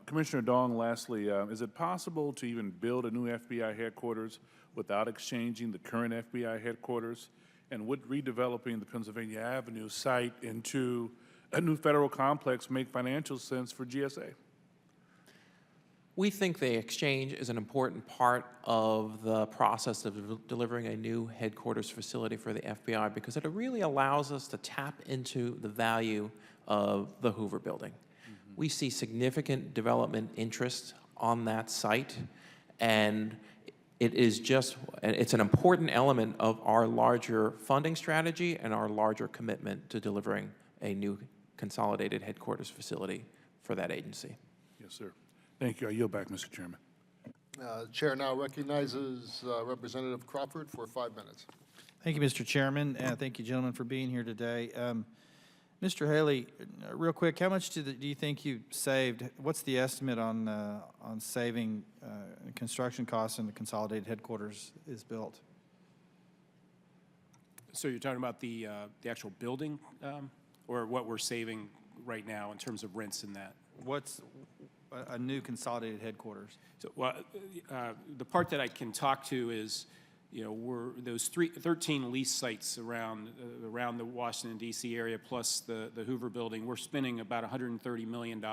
Commissioner Dong, lastly, is it possible to even build a new FBI headquarters without exchanging the current FBI headquarters? And would redeveloping the Pennsylvania Avenue site into a new federal complex make financial sense for GSA? We think the exchange is an important part of the process of delivering a new headquarters facility for the FBI, because it really allows us to tap into the value of the Hoover Building. We see significant development interest on that site, and it's an important element of our larger funding strategy and our larger commitment to delivering a new consolidated headquarters facility for that agency. Yes, sir. Thank you. I yield back, Mr. Chairman. Chair now recognizes Representative Crawford for 5 minutes. Thank you, Mr. Chairman, and thank you, gentlemen, for being here today. Mr. Haley, real quick, how much do you think you saved? What's the estimate on saving construction costs when the consolidated headquarters is built? So you're talking about the actual building, or what we're saving right now in terms of rents and that? What's a new consolidated headquarters? So, well, the part that I can talk to is, we're those 13 lease sites around the Washington, D.C. area, plus the Hoover Building. We're spending about $130 million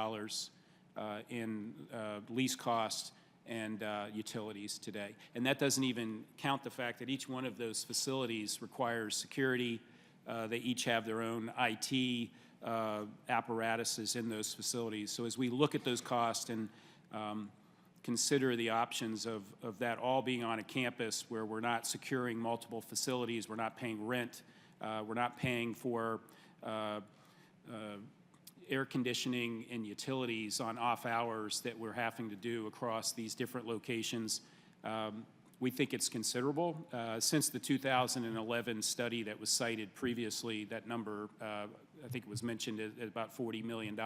in lease costs and utilities today. And that doesn't even count the fact that each one of those facilities requires security. They each have their own IT apparatuses in those facilities. So as we look at those costs and consider the options of that all being on a campus where we're not securing multiple facilities, we're not paying rent, we're not paying for air conditioning and utilities on off hours that we're having to do across these different locations. We think it's considerable. Since the 2011 study that was cited previously, that number, I think it was mentioned at about $40 million.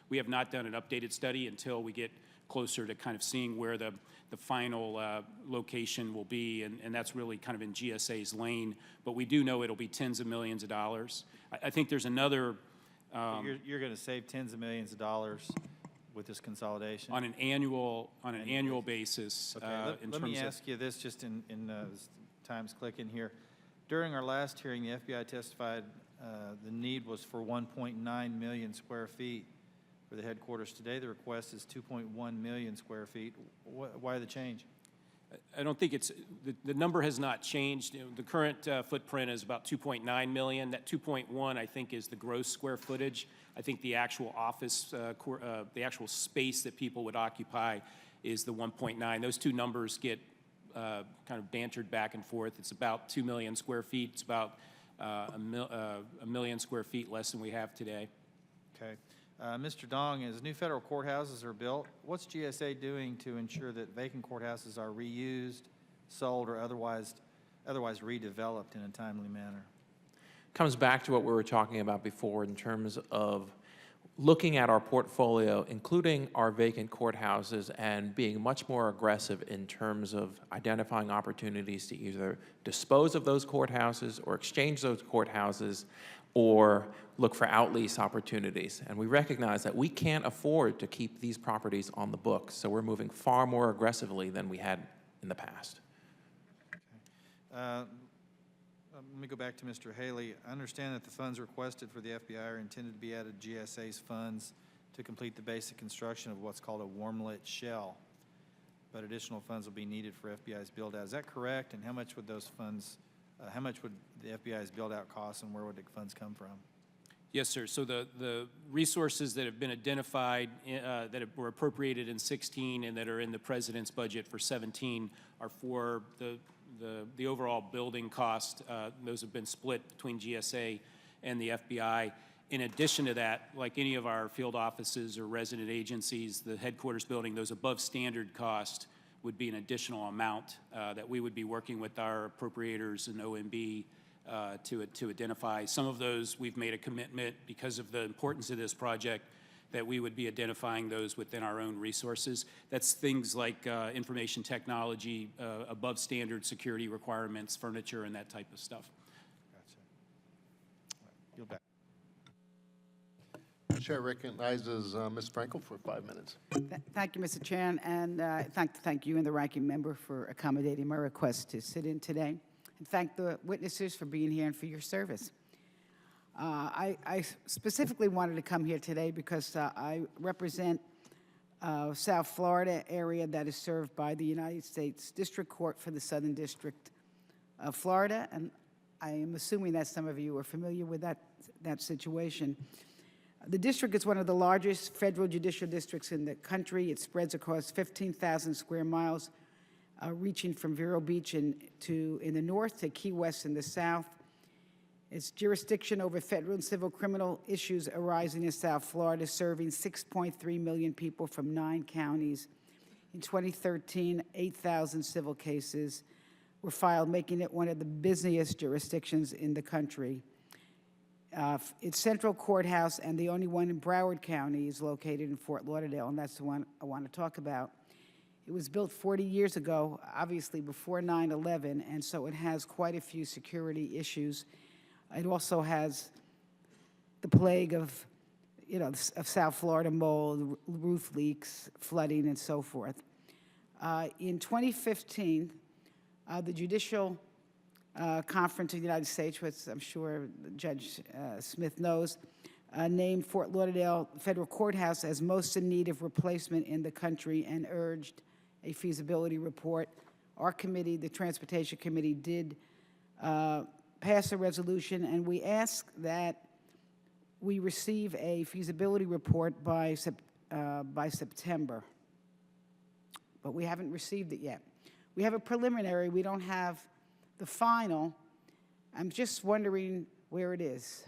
We have not done an updated study until we get closer to kind of seeing where the final location will be, and that's really kind of in GSA's lane. But we do know it'll be tens of millions of dollars. I think there's another... You're going to save tens of millions of dollars with this consolidation? On an annual basis. Okay, let me ask you this, just in time's clicking here. During our last hearing, the FBI testified the need was for 1.9 million square feet for the headquarters. Today, the request is 2.1 million square feet. Why the change? I don't think it's, the number has not changed. The current footprint is about 2.9 million. That 2.1, I think, is the gross square footage. I think the actual office, the actual space that people would occupy is the 1.9. Those two numbers get kind of bantered back and forth. It's about 2 million square feet. It's about a million square feet less than we have today. Okay. Mr. Dong, as new federal courthouses are built, what's GSA doing to ensure that vacant courthouses are reused, sold, or otherwise redeveloped in a timely manner? Comes back to what we were talking about before in terms of looking at our portfolio, including our vacant courthouses, and being much more aggressive in terms of identifying opportunities to either dispose of those courthouses or exchange those courthouses or look for outlease opportunities. And we recognize that we can't afford to keep these properties on the books, so we're moving far more aggressively than we had in the past. Let me go back to Mr. Haley. I understand that the funds requested for the FBI are intended to be added to GSA's funds to complete the basic construction of what's called a warm-lit shell, but additional funds will be needed for FBI's build-out. Is that correct? And how much would those funds, how much would the FBI's build-out cost, and where would the funds come from? Yes, sir. So the resources that have been identified that were appropriated in 16 and that are in the President's budget for 17 are for the overall building cost. Those have been split between GSA and the FBI. In addition to that, like any of our field offices or resident agencies, the headquarters building, those above standard cost would be an additional amount that we would be working with our appropriators and OMB to identify. Some of those we've made a commitment because of the importance of this project that we would be identifying those within our own resources. That's things like information technology, above standard security requirements, furniture, and that type of stuff. Gotcha. All right, yield back. Chair recognizes Ms. Frankel for 5 minutes. Thank you, Mr. Chair, and thank you and the ranking member for accommodating my request to sit in today. And thank the witnesses for being here and for your service. I specifically wanted to come here today because I represent South Florida area that is served by the United States District Court for the Southern District of Florida, and I am assuming that some of you are familiar with that situation. The district is one of the largest federal judicial districts in the country. It spreads across 15,000 square miles, reaching from Vero Beach in the north to Key West in the south. Its jurisdiction over federal and civil criminal issues arising in South Florida, serving 6.3 million people from 9 counties. In 2013, 8,000 civil cases were filed, making it one of the busiest jurisdictions in the country. Its central courthouse, and the only one in Broward County, is located in Fort Lauderdale, and that's the one I want to talk about. It was built 40 years ago, obviously before 9/11, and so it has quite a few security issues. It also has the plague of South Florida mold, roof leaks, flooding, and so forth. In 2015, the Judicial Conference of the United States, which I'm sure Judge Smith knows, named Fort Lauderdale Federal Courthouse as most in need of replacement in the country and urged a feasibility report. Our committee, the Transportation Committee, did pass a resolution, and we ask that we receive a feasibility report by September. But we haven't received it yet. We have a preliminary. We don't have the final. I'm just wondering where it is.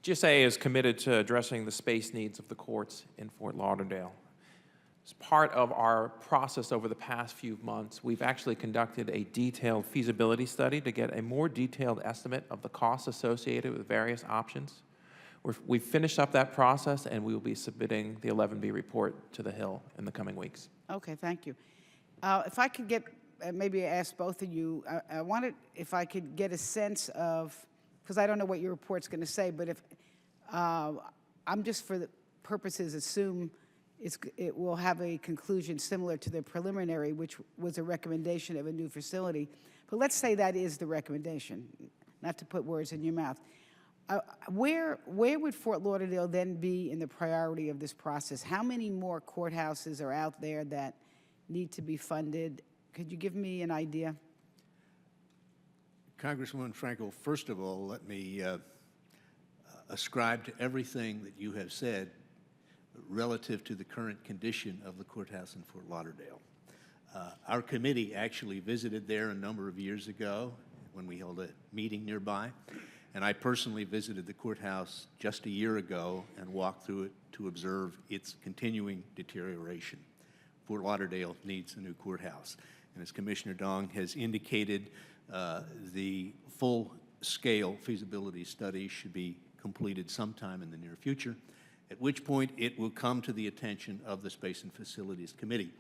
GSA is committed to addressing the space needs of the courts in Fort Lauderdale. As part of our process over the past few months, we've actually conducted a detailed feasibility study to get a more detailed estimate of the costs associated with various options. We've finished up that process, and we will be submitting the 11B report to the Hill in the coming weeks. Okay, thank you. If I could get, maybe ask both of you, I wanted, if I could get a sense of, because I don't know what your report's going to say, but if, I'm just for the purposes assume it will have a conclusion similar to the preliminary, which was a recommendation of a new facility. But let's say that is the recommendation, not to put words in your mouth. Where would Fort Lauderdale then be in the priority of this process? How many more courthouses are out there that need to be funded? Could you give me an idea? Congresswoman Frankel, first of all, let me ascribe to everything that you have said relative to the current condition of the courthouse in Fort Lauderdale. Our committee actually visited there a number of years ago when we held a meeting nearby. And I personally visited the courthouse just a year ago and walked through it to observe its continuing deterioration. Fort Lauderdale needs a new courthouse. And as Commissioner Dong has indicated, the full-scale feasibility study should be completed sometime in the near future, at which point it will come to the attention of the Space and Facilities Committee.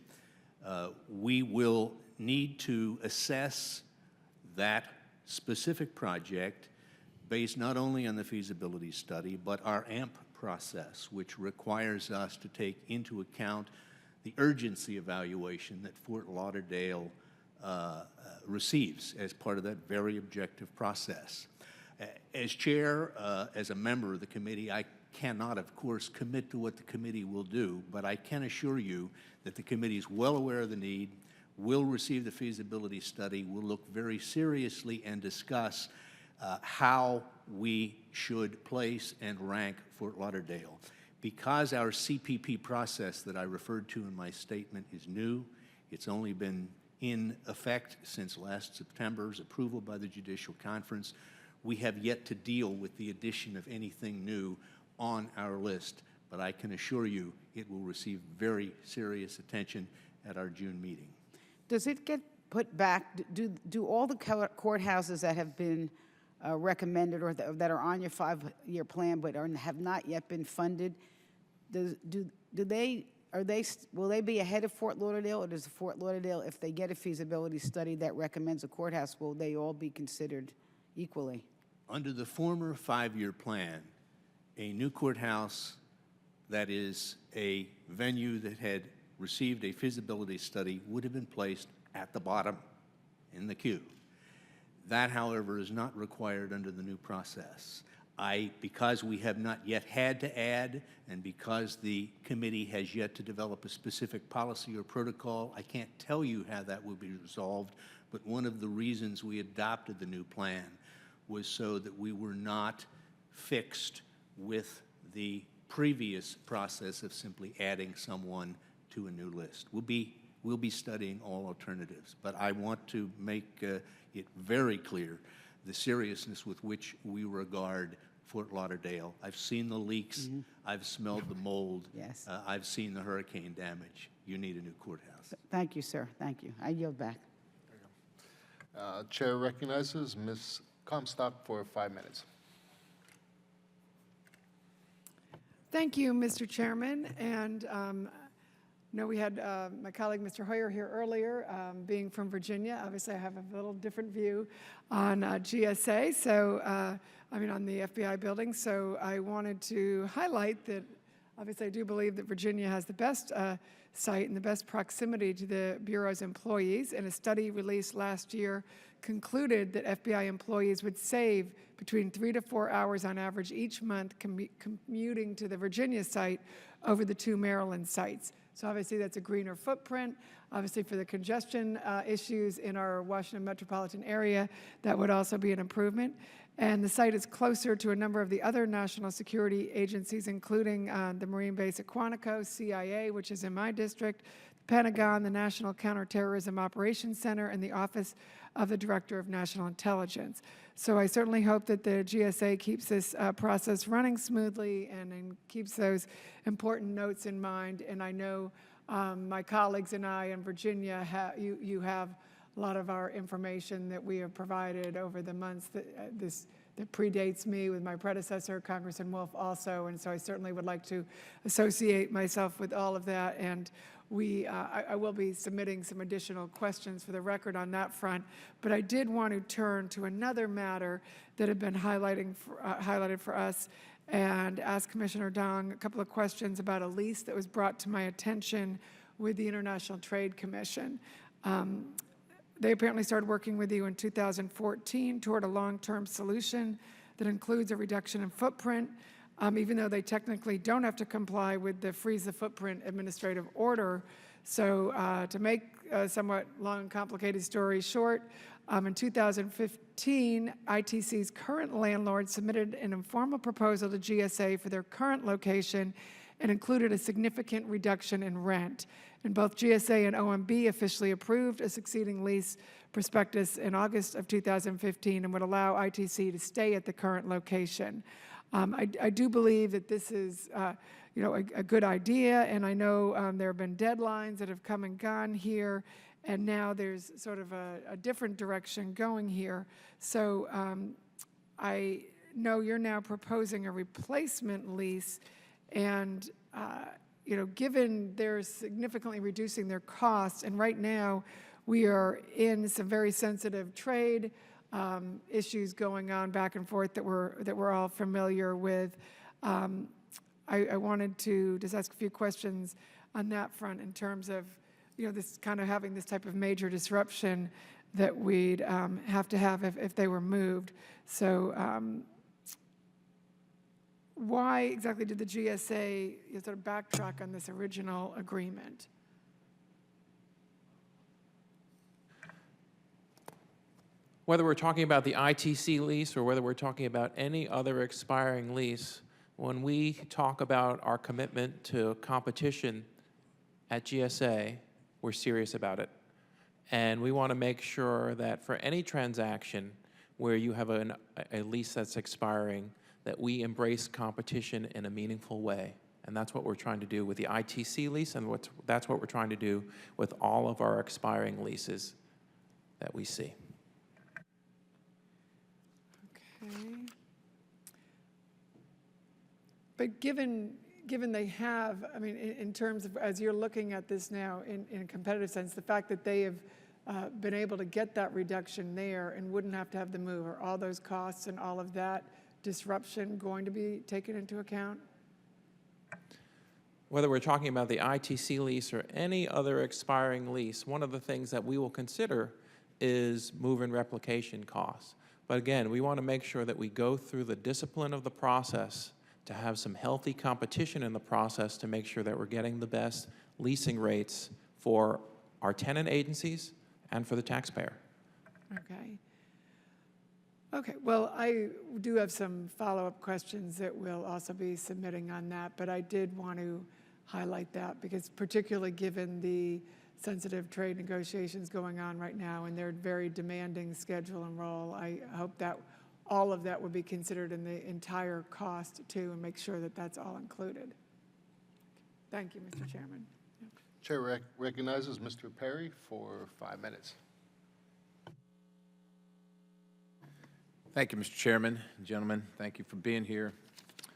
We will need to assess that specific project based not only on the feasibility study, but our AMP process, which requires us to take into account the urgency evaluation that Fort Lauderdale receives as part of that very objective process. As chair, as a member of the committee, I cannot, of course, commit to what the committee will do, but I can assure you that the committee is well aware of the need, will receive the feasibility study, will look very seriously and discuss how we should place and rank Fort Lauderdale. Because our CPP process that I referred to in my statement is new, it's only been in effect since last September's approval by the Judicial Conference, we have yet to deal with the addition of anything new on our list. But I can assure you it will receive very serious attention at our June meeting. Does it get put back? Do all the courthouses that have been recommended or that are on your 5-year plan but have not yet been funded, will they be ahead of Fort Lauderdale, or does Fort Lauderdale, if they get a feasibility study that recommends a courthouse, will they all be considered equally? Under the former 5-year plan, a new courthouse that is a venue that had received a feasibility study would have been placed at the bottom in the queue. That, however, is not required under the new process. Because we have not yet had to add, and because the committee has yet to develop a specific policy or protocol, I can't tell you how that will be resolved, but one of the reasons we adopted the new plan was so that we were not fixed with the previous process of simply adding someone to a new list. We'll be studying all alternatives, but I want to make it very clear the seriousness with which we regard Fort Lauderdale. I've seen the leaks. I've smelled the mold. Yes. I've seen the hurricane damage. You need a new courthouse. Thank you, sir. Thank you. I yield back. Chair recognizes Ms. Comstock for 5 minutes. Thank you, Mr. Chairman. And no, we had my colleague, Mr. Hoyer, here earlier. Being from Virginia, obviously I have a little different view on GSA, on the FBI building. So I wanted to highlight that obviously I do believe that Virginia has the best site and the best proximity to the Bureau's employees. And a study released last year concluded that FBI employees would save between 3 to 4 hours on average each month commuting to the Virginia site over the 2 Maryland sites. So obviously that's a greener footprint. Obviously for the congestion issues in our Washington metropolitan area, that would also be an improvement. And the site is closer to a number of the other national security agencies, including the Marine Base at Quantico, CIA, which is in my district, the Pentagon, the National Counterterrorism Operations Center, and the Office of the Director of National Intelligence. So I certainly hope that the GSA keeps this process running smoothly and keeps those important notes in mind. And I know my colleagues and I in Virginia, you have a lot of our information that we have provided over the months that predates me with my predecessor, Congressman Wolf, also. And so I certainly would like to associate myself with all of that. And I will be submitting some additional questions for the record on that front, but I did want to turn to another matter that had been highlighted for us and ask Commissioner Dong a couple of questions about a lease that was brought to my attention with the International Trade Commission. They apparently started working with you in 2014 toward a long-term solution that includes a reduction in footprint, even though they technically don't have to comply with the Freeze the Footprint administrative order. So to make a somewhat long and complicated story short, in 2015, ITC's current landlord submitted an informal proposal to GSA for their current location and included a significant reduction in rent. And both GSA and OMB officially approved a succeeding lease prospectus in August of 2015 and would allow ITC to stay at the current location. I do believe that this is a good idea, and I know there have been deadlines that have come and gone here, and now there's sort of a different direction going here. So I know you're now proposing a replacement lease, and given they're significantly reducing their costs, and right now we are in some very sensitive trade issues going on back and forth that we're all familiar with. I wanted to just ask a few questions on that front in terms of this kind of having this type of major disruption that we'd have to have if they were moved. So why exactly did the GSA sort of backtrack on this original agreement? Whether we're talking about the ITC lease or whether we're talking about any other expiring lease, when we talk about our commitment to competition at GSA, we're serious about it. And we want to make sure that for any transaction where you have a lease that's expiring, that we embrace competition in a meaningful way. And that's what we're trying to do with the ITC lease, and that's what we're trying to do with all of our expiring leases that we see. Okay. But given they have, I mean, in terms of, as you're looking at this now in a competitive sense, the fact that they have been able to get that reduction there and wouldn't have to have the move, are all those costs and all of that disruption going to be taken into account? Whether we're talking about the ITC lease or any other expiring lease, one of the things that we will consider is move and replication costs. But again, we want to make sure that we go through the discipline of the process to have some healthy competition in the process to make sure that we're getting the best leasing rates for our tenant agencies and for the taxpayer. Okay. Okay, well, I do have some follow-up questions that we'll also be submitting on that, but I did want to highlight that because particularly given the sensitive trade negotiations going on right now and their very demanding schedule and role, I hope that all of that would be considered in the entire cost too and make sure that that's all included. Thank you, Mr. Chairman. Chair recognizes Mr. Perry for 5 minutes. Thank you, Mr. Chairman. Gentlemen, thank you for being here. I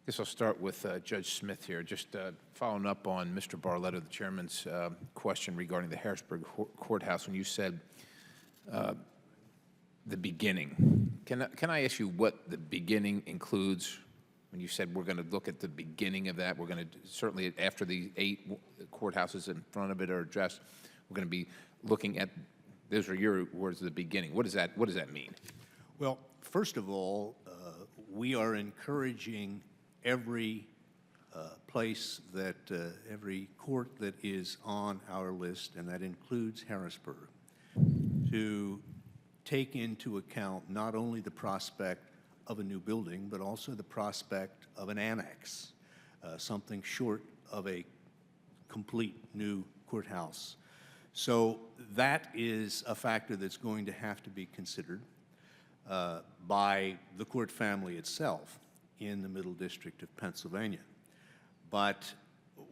guess I'll start with Judge Smith here, just following up on Mr. Barletta, the chairman's question regarding the Harrisburg Courthouse when you said the beginning. Can I ask you what the beginning includes? When you said we're going to look at the beginning of that, we're going to certainly after the 8 courthouses in front of it are addressed, we're going to be looking at, those are your words, the beginning. What does that mean? Well, first of all, we are encouraging every place that, every court that is on our list, and that includes Harrisburg, to take into account not only the prospect of a new building, but also the prospect of an annex, something short of a complete new courthouse. So that is a factor that's going to have to be considered by the court family itself in the Middle District of Pennsylvania. But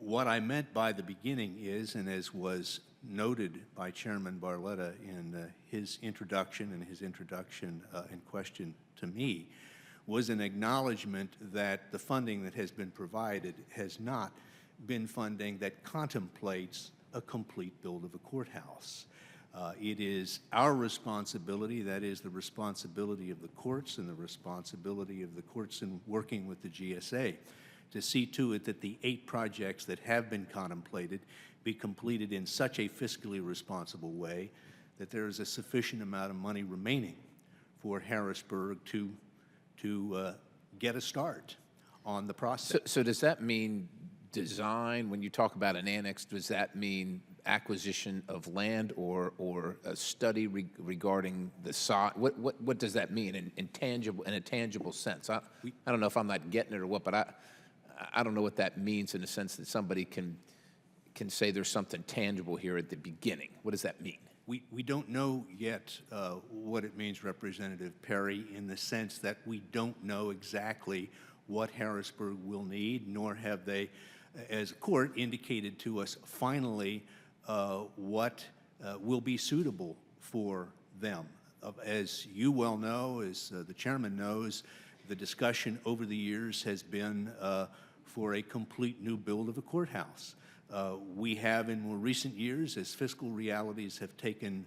what I meant by the beginning is, and as was noted by Chairman Barletta in his introduction and question to me, was an acknowledgement that the funding that has been provided has not been funding that contemplates a complete build of a courthouse. It is our responsibility, that is the responsibility of the courts and the responsibility of the courts in working with the GSA, to see to it that the 8 projects that have been contemplated be completed in such a fiscally responsible way that there is a sufficient amount of money remaining for Harrisburg to get a start on the process. So does that mean design? When you talk about an annex, does that mean acquisition of land or a study regarding the size? What does that mean in a tangible sense? I don't know if I'm not getting it or what, but I don't know what that means in the sense that somebody can say there's something tangible here at the beginning. What does that mean? We don't know yet what it means, Representative Perry, in the sense that we don't know exactly what Harrisburg will need, nor have they, as a court, indicated to us finally what will be suitable for them. As you well know, as the chairman knows, the discussion over the years has been for a complete new build of a courthouse. We have in more recent years, as fiscal realities have taken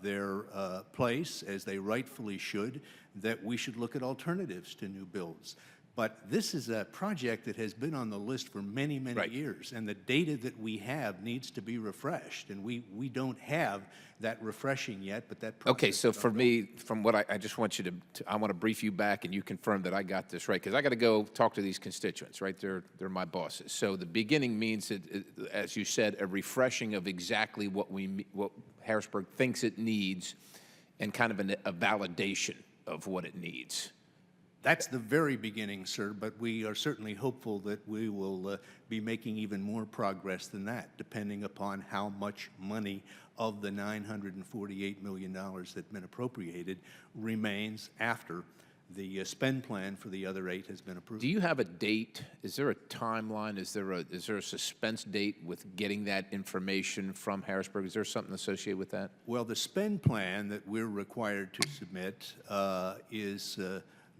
their place, as they rightfully should, that we should look at alternatives to new builds. But this is a project that has been on the list for many, many Right. years, and the data that we have needs to be refreshed, and we don't have that refreshing yet, but that process Okay, so is for ongoing. me, from what I just want you to I want to brief you back and you confirm that I got this right, because I got to go talk to these constituents, right? They're my bosses. So the beginning means, that, as you said, a refreshing of exactly what Harrisburg thinks it needs and kind of a validation of what it needs. That's the very beginning, sir, but we are certainly hopeful that we will be making even more progress than that, depending upon how much money of the $948 million that's been appropriated remains after The spend plan for the other 8 has been approved. Do you have a date? Is there a timeline? Is there a suspense date with getting that information from Harrisburg? Is there something associated with that? Well, the spend plan that we're required to submit is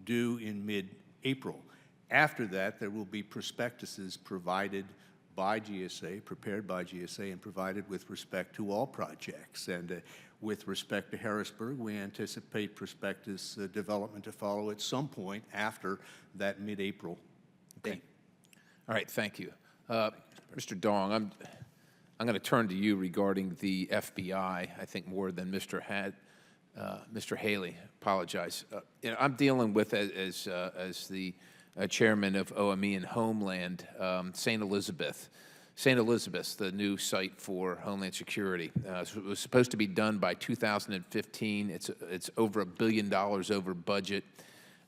due in mid-April. After that, there will be prospectuses provided by GSA, prepared by GSA, and provided with respect to all projects. And with respect to Harrisburg, we anticipate prospectus development to follow at some point after that mid-April date. All right, thank you. Mr. Dong, I'm going to turn to you regarding the FBI, I think more than Mr. Haley. Apologize. I'm dealing with, as the chairman of OME and Homeland, St. Elizabeth. St. Elizabeth's the new site for Homeland Security. So it was supposed to be done by 2015. It's over $1 billion over budget.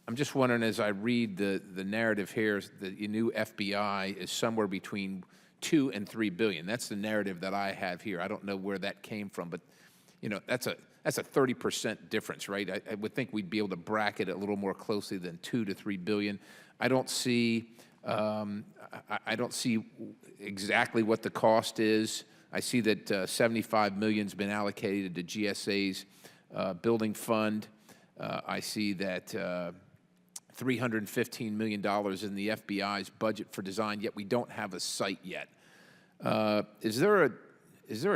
I'm just wondering, as I read the narrative here, the new FBI is somewhere between $2 and $3 billion. That's the narrative that I have here. I don't know where that came from, but you know, that's a 30% difference, right? I would think we'd be able to bracket it a little more closely than $2 to $3 billion. I don't see exactly what the cost is. I see that $75 million's been allocated to GSA's building fund. I see that $315 million in the FBI's budget for design, yet we don't have a site yet. Is there a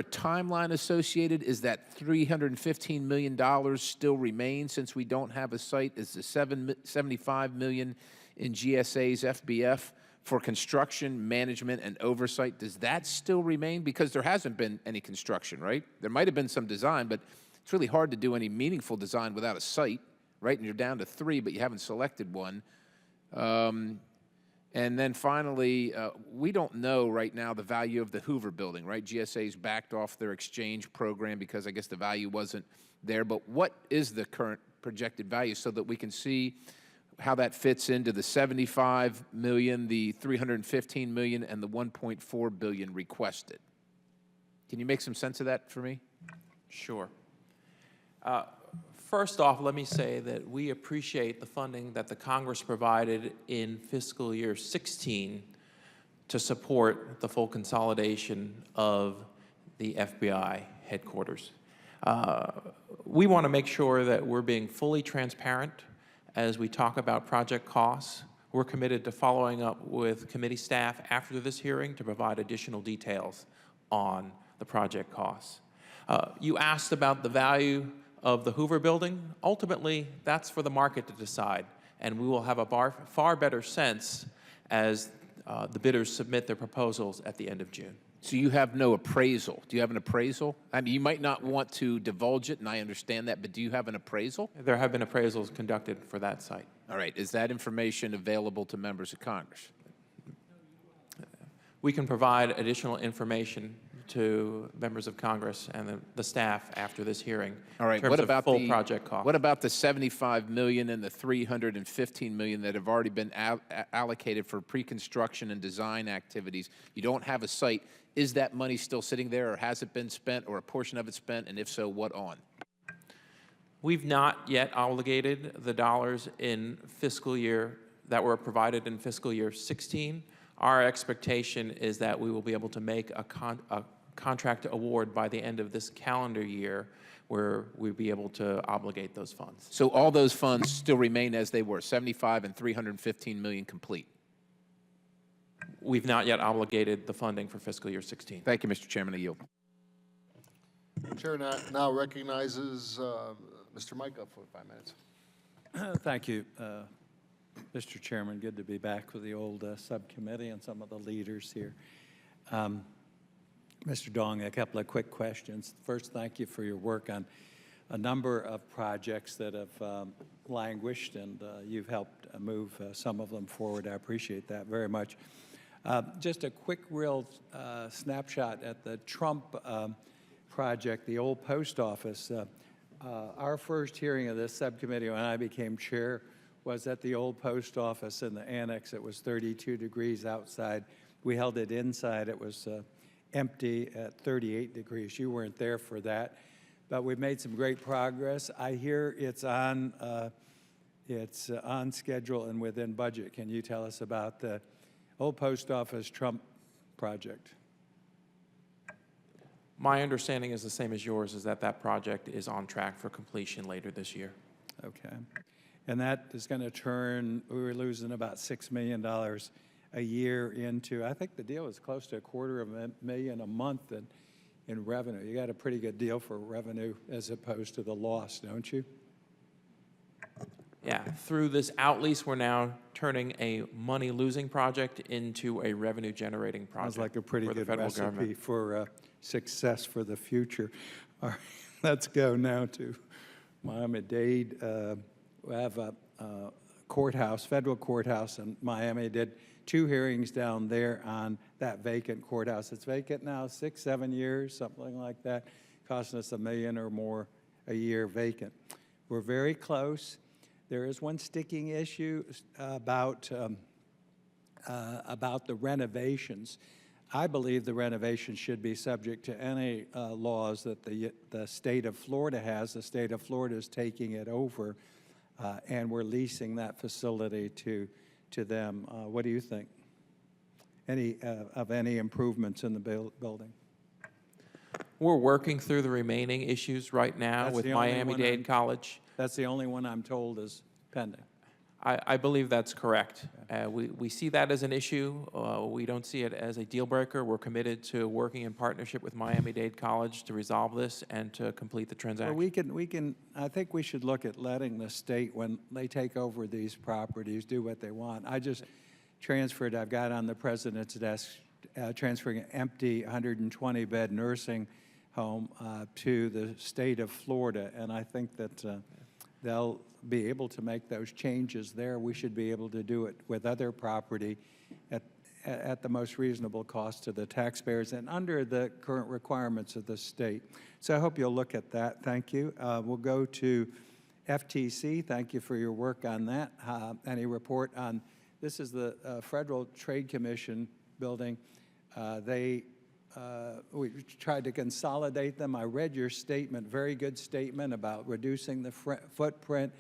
timeline associated? Is that $315 million still remain since we don't have a site? Is the $75 million in GSA's FBF for construction, management, and oversight, does that still remain? Because there hasn't been any construction, right? There might have been some design, but it's really hard to do any meaningful design without a site, right? And you're down to 3, but you haven't selected one. And then finally, we don't know right now the value of the Hoover building, right? GSA's backed off their exchange program because I guess the value wasn't there. But what is the current projected value so that we can see how that fits into the $75 million, the $315 million, and the $1.4 billion requested? Can you make some sense of that for me? Sure. First off, let me say that we appreciate the funding that the Congress provided in fiscal year 16 to support the full consolidation of the FBI headquarters. We want to make sure that we're being fully transparent as we talk about project costs. We're committed to following up with committee staff after this hearing to provide additional details on the project costs. You asked about the value of the Hoover building. Ultimately, that's for the market to decide, and we will have a far better sense as the bidders submit their proposals at the end of June. So you have no appraisal. Do you have an appraisal? I mean, you might not want to divulge it, and I understand that, but do you have an appraisal? There have been appraisals conducted for that site. All right. Is that information available to members of Congress? We can provide additional information to members of Congress and the staff after this hearing. All right. In terms What of about full the project cost? What about the $75 million and the $315 million that have already been allocated for pre-construction and design activities? You don't have a site. Is that money still sitting there, or has it been spent, or a portion of it spent? And if so, what on? We've not yet obligated the dollars in fiscal year that were provided in fiscal year 16. Our expectation is that we will be able to make a contract award by the end of this calendar year where we'll be able to obligate those funds. So all those funds still remain as they were, 75 and 315 million complete. We've not yet obligated the funding for fiscal year 16. Thank you, Mr. Chairman. I yield. The chair now recognizes Mr. Micah for 5 minutes. Thank you, Mr. Chairman. Good to be back with the old subcommittee and some of the leaders here. Mr. Dong, a couple of quick questions. First, thank you for your work on a number of projects that have languished, and you've helped move some of them forward. I appreciate that very much. Just a quick, real snapshot at the Trump project, the old post office. Our first hearing of this subcommittee when I became chair was at the old post office in the annex. It was 32 degrees outside. We held it inside. It was empty at 38 degrees. You weren't there for that, but we've made some great progress. I hear it's on, It's on schedule and within budget. Can you tell us about the old post office Trump project? My understanding is the same as yours, is that that project is on track for completion later this year. Okay. And that is going to turn, we were losing about $6 million a year into, I think the deal is close to $250,000 a month in revenue. You got a pretty good deal for revenue as opposed to the loss, don't you? Yeah, through this outlease, we're now turning a money-losing project into a revenue-generating project. Sounds like a pretty for the good federal recipe government. for success for the future. All right, let's go now to Miami-Dade. We have a courthouse, federal courthouse in Miami. Did 2 hearings down there on that vacant courthouse. It's vacant now 6, 7 years, something like that, costing us $1 million or more a year vacant. We're very close. There is one sticking issue about the renovations. I believe the renovations should be subject to any laws that the state of Florida has. The state of Florida is taking it over, and we're leasing that facility to them. What do you think? Any improvements in the building? We're working through the remaining issues right now That's with the only one Miami-Dade College. That's the only one I'm told is pending. I believe that's correct. We see that as an issue. We don't see it as a deal breaker. We're committed to working in partnership with Miami-Dade College to resolve this and to complete the transaction. Well, we can. I think we should look at letting the state, when they take over these properties, do what they want. I just transferred. I've got on the president's desk transferring an empty 120-bed nursing home to the state of Florida, and I think that they'll be able to make those changes there. We should be able to do it with other property at the most reasonable cost to the taxpayers and under the current requirements of the state. So I hope you'll look at that. Thank you. We'll go to FTC. Thank you for your work on that. Any report on, this is the Federal Trade Commission building. We tried to consolidate them. I read your statement, very good statement about reducing the footprint.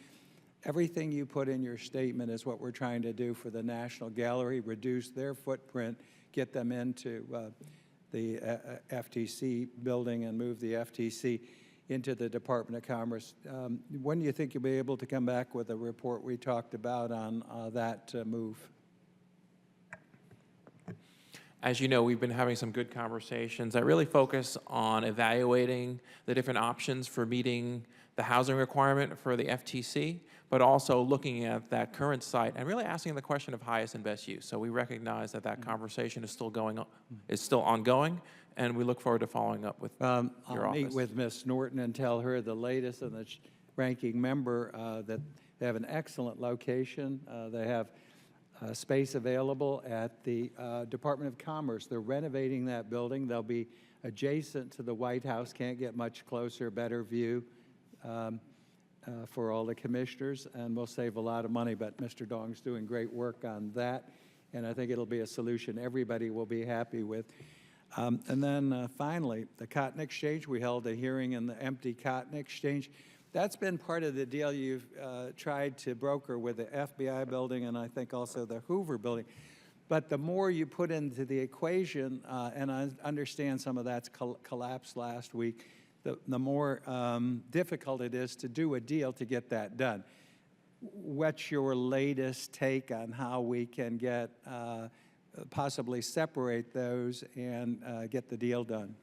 Everything you put in your statement is what we're trying to do for the National Gallery, reduce their footprint, get them into the FTC building and move the FTC into the Department of Commerce. When do you think you'll be able to come back with a report we talked about on that move? As you know, we've been having some good conversations that really focus on evaluating the different options for meeting the housing requirement for the FTC, but also looking at that current site and really asking the question of highest and best use. So we recognize that that conversation is still ongoing, and we look forward to following up with your office. I'll meet with Ms. Norton and tell her the latest, and the ranking member that they have an excellent location. They have space available at the Department of Commerce. They're renovating that building. They'll be adjacent to the White House. Can't get much closer, better view for all the commissioners, and we'll save a lot of money. But Mr. Dong's doing great work on that, and I think it'll be a solution everybody will be happy with. And then finally, the Cotton Exchange. We held a hearing in the empty Cotton Exchange. That's been part of the deal you've tried to broker with the FBI building and I think also the Hoover building. But the more you put into the equation, and I understand some of that's collapsed last week, the more difficult it is to do a deal to get that done. What's your latest take on how we can get possibly separate those and get the deal done?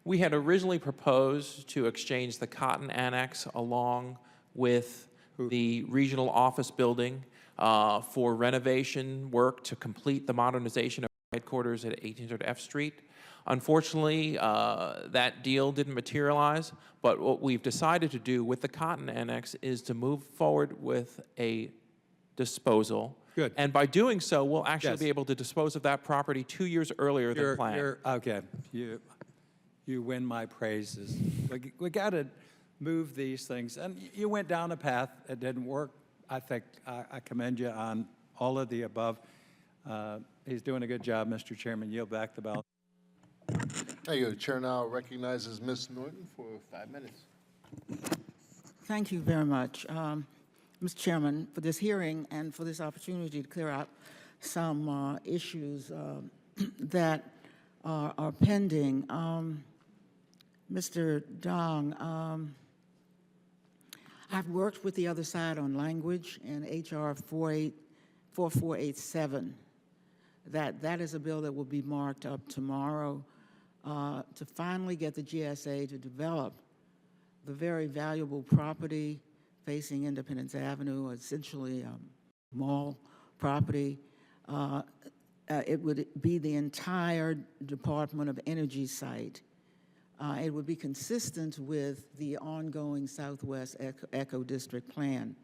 We had originally proposed to exchange the Cotton Annex along with the regional office building for renovation work to complete the modernization of headquarters at 1800 F Street. Unfortunately, that deal didn't materialize, but what we've decided to do with the Cotton Annex is to move forward with a disposal. Good. And by doing so, we'll actually be able to dispose of that property 2 years earlier than planned. Okay. You win my praises. We got to move these things. And you went down a path that didn't work. I think I commend you on all of the above. He's doing a good job, Mr. Chairman. Yield back the ballot. Thank you. The chair now recognizes Ms. Norton for 5 minutes. Thank you very much. Mr. Chairman, for this hearing and for this opportunity to clear up some issues that are pending. Mr. Dong, I've worked with the other side on language in H.R. 4487. That is a bill that will be marked up tomorrow to finally get the GSA to develop the very valuable property facing Independence Avenue, essentially mall property. It would be the entire Department of Energy site. It would be consistent with the ongoing Southwest Eco District Plan.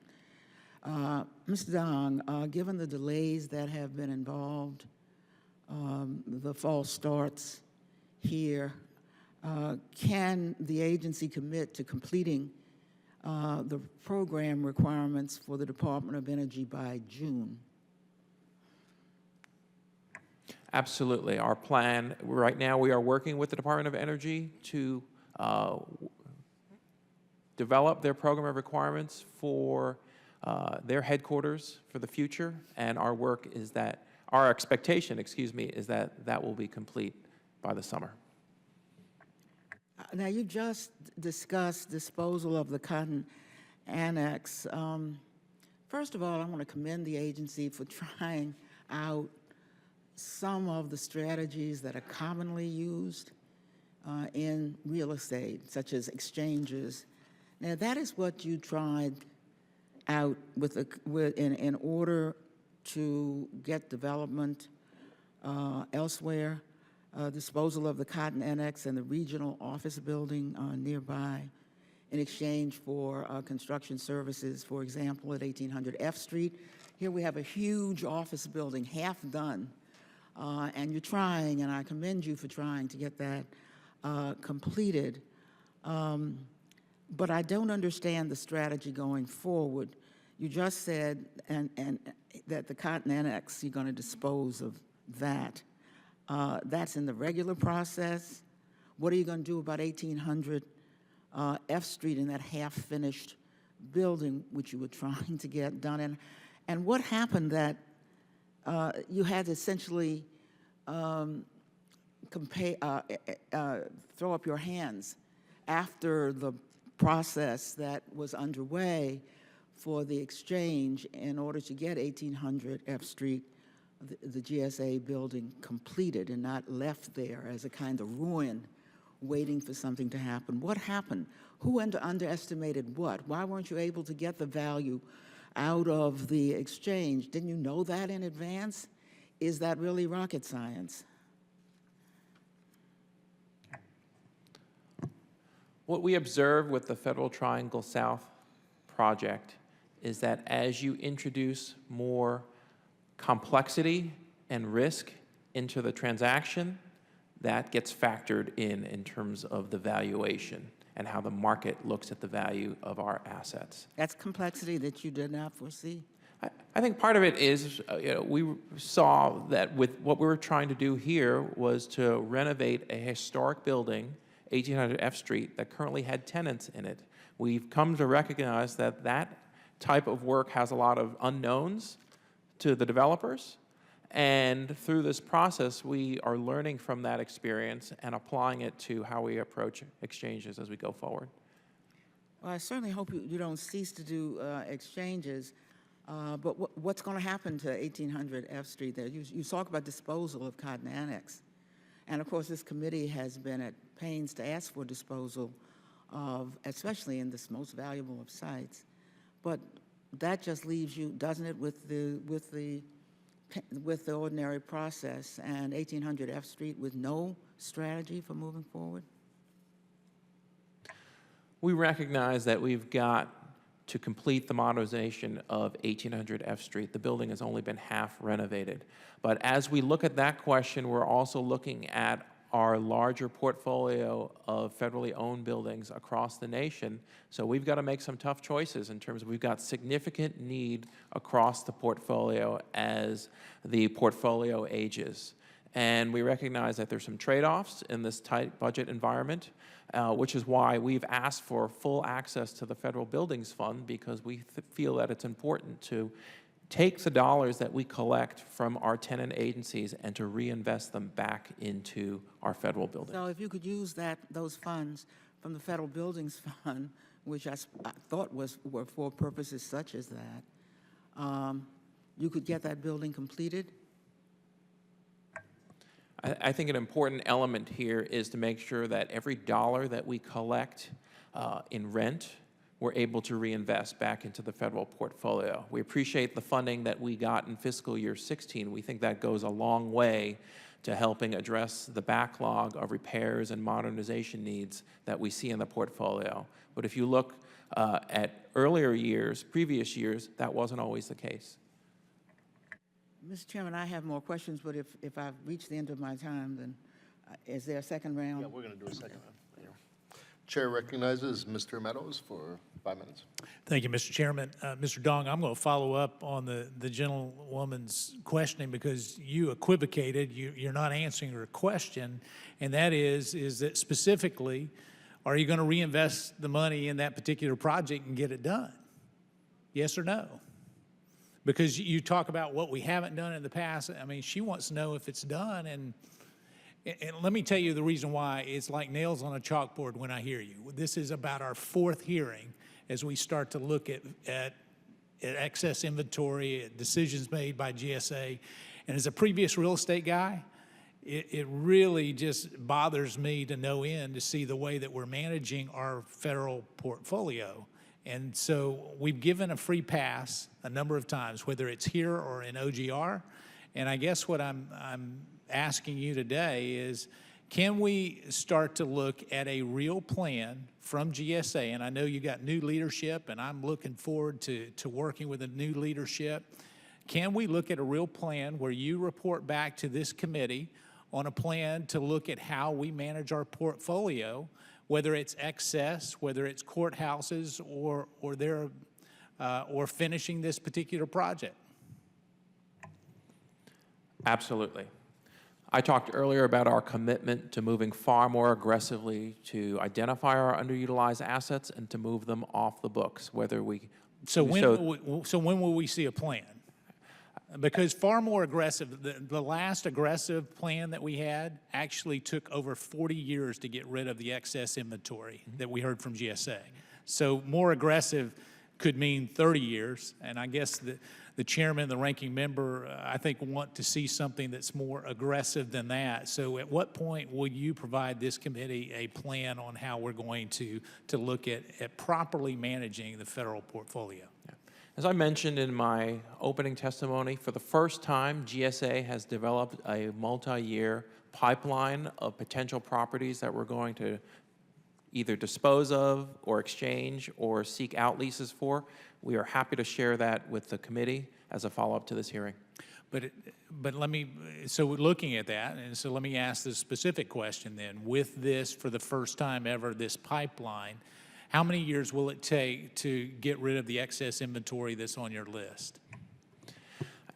Mr. Dong, given the delays that have been involved, the false starts here, can the agency commit to completing the program requirements for the Department of Energy by June? Absolutely. Our plan, right now, we are working with the Department of Energy to develop their program of requirements for their headquarters for the future, and our work is that, our expectation, excuse me, is that that will be complete by the summer. Now, you just discussed disposal of the Cotton Annex. First of all, I want to commend the agency for trying out some of the strategies that are commonly used in real estate, such as exchanges. Now, that is what you tried out in order to get development elsewhere, disposal of the Cotton Annex and the regional office building nearby in exchange for construction services, for example, at 1800 F Street. Here we have a huge office building, half done, and you're trying, and I commend you for trying to get that completed. But I don't understand the strategy going forward. You just said that the Cotton Annex, you're going to dispose of that. That's in the regular process. What are you going to do about 1800 F Street in that half-finished building, which you were trying to get done? And what happened that you had to essentially throw up your hands after the process that was underway for the exchange in order to get 1800 F Street, the GSA building, completed and not left there as a kind of ruin waiting for something to happen? What happened? Who underestimated what? Why weren't you able to get the value out of the exchange? Didn't you know that in advance? Is that really rocket science? What we observe with the Federal Triangle South project is that as you introduce more complexity and risk into the transaction, that gets factored in terms of the valuation and how the market looks at the value of our assets. That's complexity that you did not foresee? I think part of it is, we saw that with what we were trying to do here was to renovate a historic building, 1800 F Street, that currently had tenants in it. We've come to recognize that that type of work has a lot of unknowns to the developers, and through this process, we are learning from that experience and applying it to how we approach exchanges as we go forward. Well, I certainly hope you don't cease to do exchanges. But what's going to happen to 1800 F Street there? You talk about disposal of Cotton Annex. And of course, this committee has been at pains to ask for disposal of, especially in this most valuable of sites. But that just leaves you, doesn't it, with the ordinary process and 1800 F Street with no strategy for moving forward? We recognize that we've got to complete the modernization of 1800 F Street. The building has only been half renovated. But as we look at that question, we're also looking at our larger portfolio of federally owned buildings across the nation. So we've got to make some tough choices in terms of we've got significant need across the portfolio as the portfolio ages. And we recognize that there's some trade-offs in this tight budget environment, which is why we've asked for full access to the Federal Buildings Fund, because we feel that it's important to take the dollars that we collect from our tenant agencies and to reinvest them back into our federal buildings. So if you could use those funds from the Federal Buildings Fund, which I thought were for purposes such as that, you could get that building completed? I think an important element here is to make sure that every dollar that we collect in rent, we're able to reinvest back into the federal portfolio. We appreciate the funding that we got in fiscal year 16. We think that goes a long way to helping address the backlog of repairs and modernization needs that we see in the portfolio. But if you look at earlier years, previous years, that wasn't always the case. Mr. Chairman, I have more questions, but if I've reached the end of my time, then is there a second round? Yeah, we're going to do a second round. Chair recognizes Mr. Meadows for 5 minutes. Thank you, Mr. Chairman. Mr. Dong, I'm going to follow up on the gentlewoman's questioning, because you equivocated. You're not answering her question, and that is that specifically, are you going to reinvest the money in that particular project and get it done? Yes or no? Because you talk about what we haven't done in the past. I mean, she wants to know if it's done, and let me tell you the reason why. It's like nails on a chalkboard when I hear you. This is about our fourth hearing as we start to look at excess inventory, at decisions made by GSA. And as a previous real estate guy, it really just bothers me to no end to see the way that we're managing our federal portfolio. And so we've given a free pass a number of times, whether it's here or in OGR. And I guess what I'm asking you today is, can we start to look at a real plan from GSA? And I know you got new leadership, and I'm looking forward to working with the new leadership. Can we look at a real plan where you report back to this committee on a plan to look at how we manage our portfolio, whether it's excess, whether it's courthouses, or finishing this particular project? Absolutely. I talked earlier about our commitment to moving far more aggressively to identify our underutilized assets and to move them off the books, whether we... So when will we see a plan? Because far more aggressive, the last aggressive plan that we had actually took over 40 years to get rid of the excess inventory that we heard from GSA. So more aggressive could mean 30 years, and I guess the chairman, the ranking member, I think want to see something that's more aggressive than that. So at what point will you provide this committee a plan on how we're going to look at properly managing the federal portfolio? Yeah. As I mentioned in my opening testimony, for the first time, GSA has developed a multi-year pipeline of potential properties that we're going to either dispose of or exchange or seek out leases for. We are happy to share that with the committee as a follow-up to this hearing. But let me, so looking at that, and so let me ask the specific question then. With this, for the first time ever, this pipeline, how many years will it take to get rid of the excess inventory that's on your list?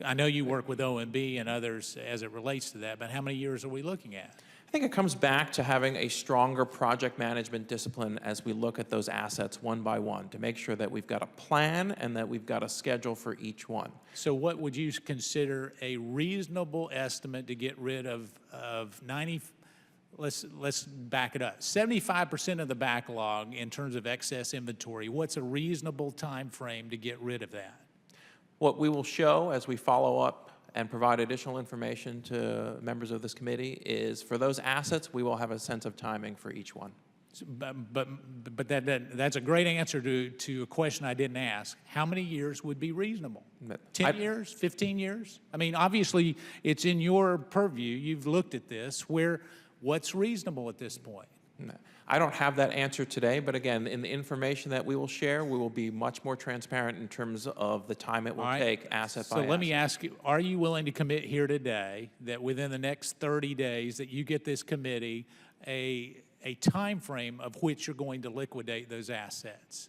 I know you work with OMB and others as it relates to that, but how many years are we looking at? I think it comes back to having a stronger project management discipline as we look at those assets one by one to make sure that we've got a plan and that we've got a schedule for each one. So what would you consider a reasonable estimate to get rid of 90, let's back it up, 75% of the backlog in terms of excess inventory? What's a reasonable time frame to get rid of that? What we will show as we follow up and provide additional information to members of this committee is for those assets, we will have a sense of timing for each one. But that's a great answer to a question I didn't ask. How many years would be reasonable? 10 years, 15 years? I mean, obviously, it's in your purview. You've looked at this. What's reasonable at this point? I don't have that answer today, but again, in the information that we will share, we will be much more transparent in terms of the time it will take asset by asset. So let me ask you, are you willing to commit here today that within the next 30 days that you get this committee a time frame of which you're going to liquidate those assets?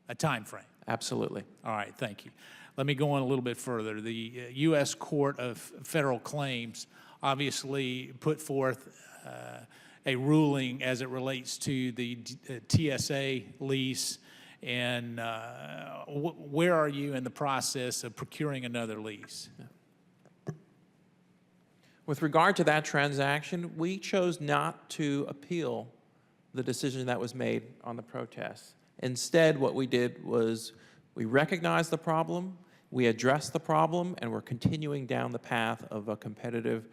A time frame? Absolutely. All right, thank you. Let me go on a little bit further. The U.S. Court of Federal Claims obviously put forth a ruling as it relates to the TSA lease, and where are you in the process of procuring another lease? With regard to that transaction, we chose not to appeal the decision that was made on the protest. Instead, what we did was we recognized the problem, we addressed the problem, and we're continuing down the path of a competitive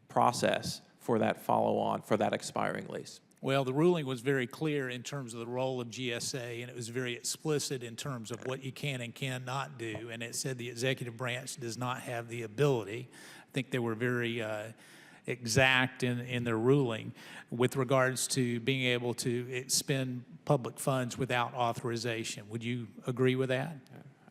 process for that follow-on, for that expiring lease. Well, the ruling was very clear in terms of the role of GSA, and it was very explicit in terms of what you can and cannot do, and it said the executive branch does not have the ability. I think they were very exact in their ruling with regards to being able to expend public funds without authorization. Would you agree with that?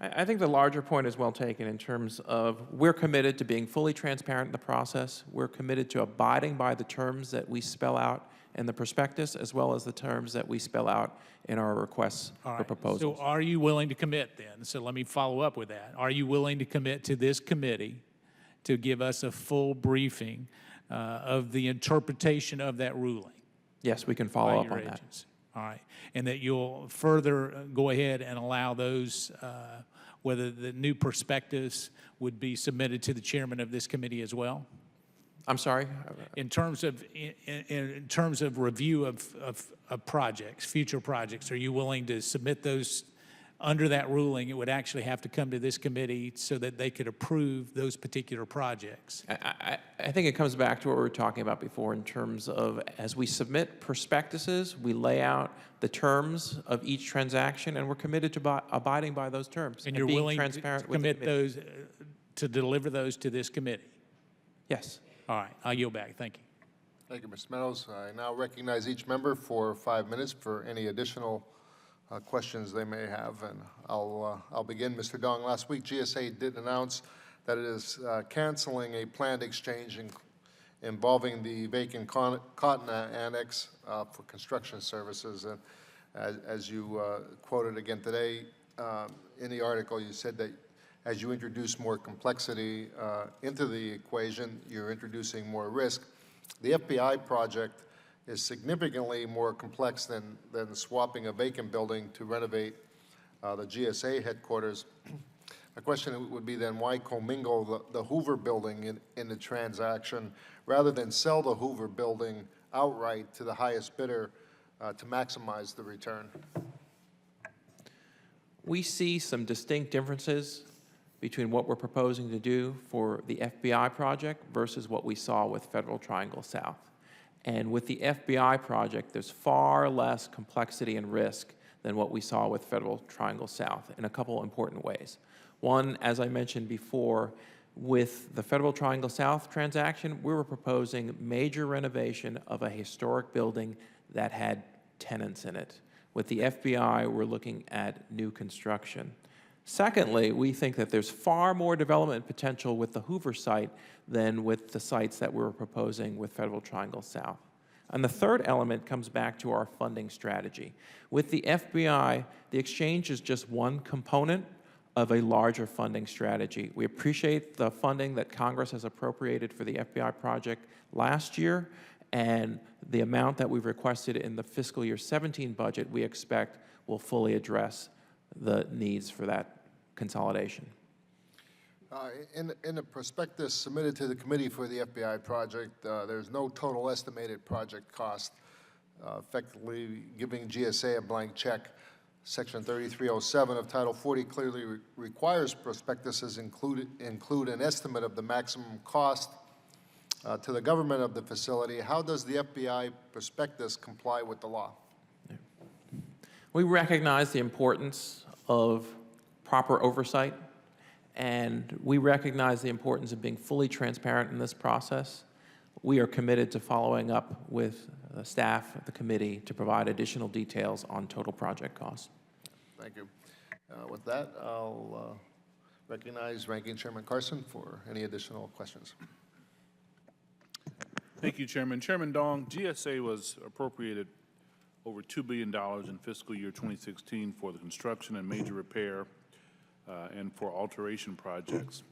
I think the larger point is well taken in terms of we're committed to being fully transparent in the process. We're committed to abiding by the terms that we spell out in the prospectus, as well as the terms that we spell out in our requests for proposals. So are you willing to commit then? So let me follow up with that. Are you willing to commit to this committee to give us a full briefing of the interpretation of that ruling? Yes, we can follow up on that. All right. And that you'll further go ahead and allow those, whether the new prospectus would be submitted to the chairman of this committee as well? I'm sorry? In terms of review of projects, future projects, are you willing to submit those under that ruling? It would actually have to come to this committee so that they could approve those particular projects. I think it comes back to what we were talking about before in terms of as we submit prospectuses, we lay out the terms of each transaction, and we're committed to abiding by those terms. And you're being willing transparent to with the commit committee. those, to deliver those to this committee? Yes. All right, I'll yield back. Thank you. Thank you, Mr. Meadows. I now recognize each member for 5 minutes for any additional questions they may have, and I'll begin. Mr. Dong, last week GSA did announce that it is canceling a planned exchange involving the vacant Cotton Annex for construction services. And as you quoted again today in the article, you said that as you introduce more complexity into the equation, you're introducing more risk. The FBI project is significantly more complex than swapping a vacant building to renovate the GSA headquarters. My question would be then, why commingle the Hoover building in the transaction rather than sell the Hoover building outright to the highest bidder to maximize the return? We see some distinct differences between what we're proposing to do for the FBI project versus what we saw with Federal Triangle South. And with the FBI project, there's far less complexity and risk than what we saw with Federal Triangle South in a couple important ways. One, as I mentioned before, with the Federal Triangle South transaction, we were proposing major renovation of a historic building that had tenants in it. With the FBI, we're looking at new construction. Secondly, we think that there's far more development potential with the Hoover site than with the sites that we were proposing with Federal Triangle South. And the third element comes back to our funding strategy. With the FBI, the exchange is just one component of a larger funding strategy. We appreciate the funding that Congress has appropriated for the FBI project last year, and the amount that we've requested in the fiscal year 17 budget we expect will fully address the needs for that consolidation. In the prospectus submitted to the committee for the FBI project, there's no total estimated project cost, effectively giving GSA a blank check. Section 3307 of Title 40 clearly requires prospectuses include an estimate of the maximum cost to the government of the facility. How does the FBI prospectus comply with the law? We recognize the importance of proper oversight, and we recognize the importance of being fully transparent in this process. We are committed to following up with the staff of the committee to provide additional details on total project costs. Thank you. With that, I'll recognize Ranking Chairman Carson for any additional questions. Thank you, Chairman. Chairman Dong, GSA was appropriated over $2 billion in fiscal year 2016 for the construction and major repair and for alteration projects.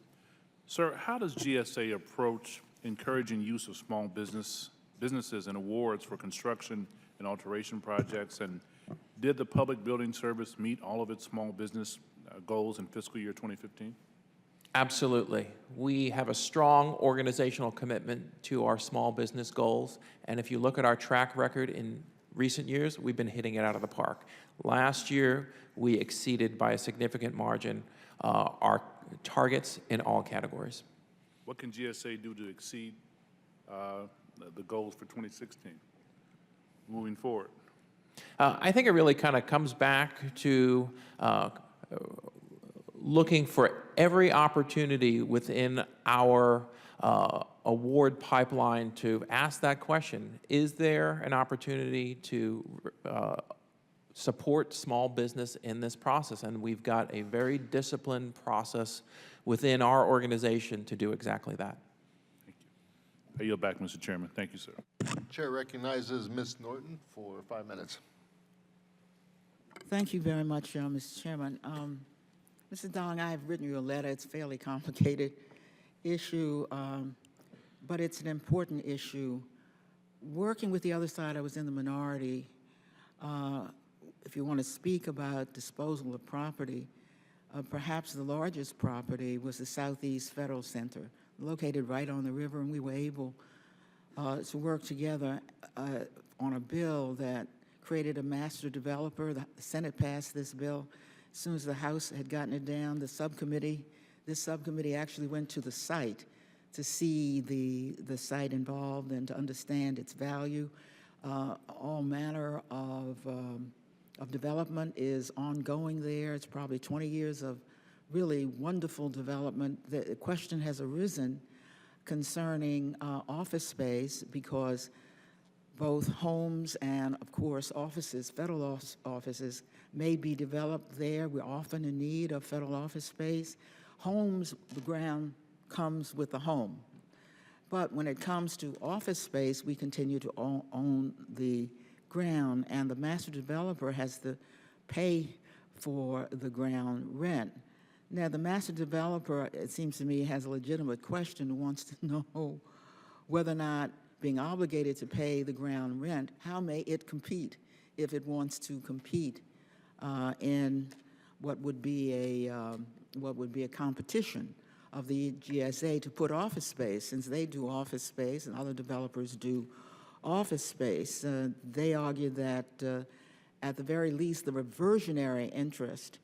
Sir, how does GSA approach encouraging use of small businesses and awards for construction and alteration projects. And did the Public Building Service meet all of its small business goals in fiscal year 2015? Absolutely. We have a strong organizational commitment to our small business goals, and if you look at our track record in recent years, we've been hitting it out of the park. Last year, we exceeded by a significant margin our targets in all categories. What can GSA do to exceed the goals for 2016 moving forward? I think it really kind of comes back to looking for every opportunity within our award pipeline to ask that question. Is there an opportunity to support small business in this process? And we've got a very disciplined process within our organization to do exactly that. Thank you. I yield back, Mr. Chairman. Thank you, sir. Chair recognizes Ms. Norton for 5 minutes. Thank you very much, Mr. Chairman. Mr. Dong, I have written you a letter. It's a fairly complicated issue, but it's an important issue. Working with the other side, I was in the minority. If you want to speak about disposal of property, perhaps the largest property was the Southeast Federal Center, located right on the river, and we were able to work together on a bill that created a master developer. The Senate passed this bill. As soon as the House had gotten it down, this subcommittee actually went to the site to see the site involved and to understand its value. All manner of development is ongoing there. It's probably 20 years of really wonderful development. The question has arisen concerning office space because both homes and, of course, offices, federal offices, may be developed there. We're often in need of federal office space. Homes, the ground comes with the home. But when it comes to office space, we continue to own the ground, and the master developer has to pay for the ground rent. Now, the master developer, it seems to me, has a legitimate question, wants to know whether or not being obligated to pay the ground rent, how may it compete if it wants to compete in what would be a competition of the GSA to put office space, since they do office space and other developers do office space. They argue that at the very least, the reversionary interest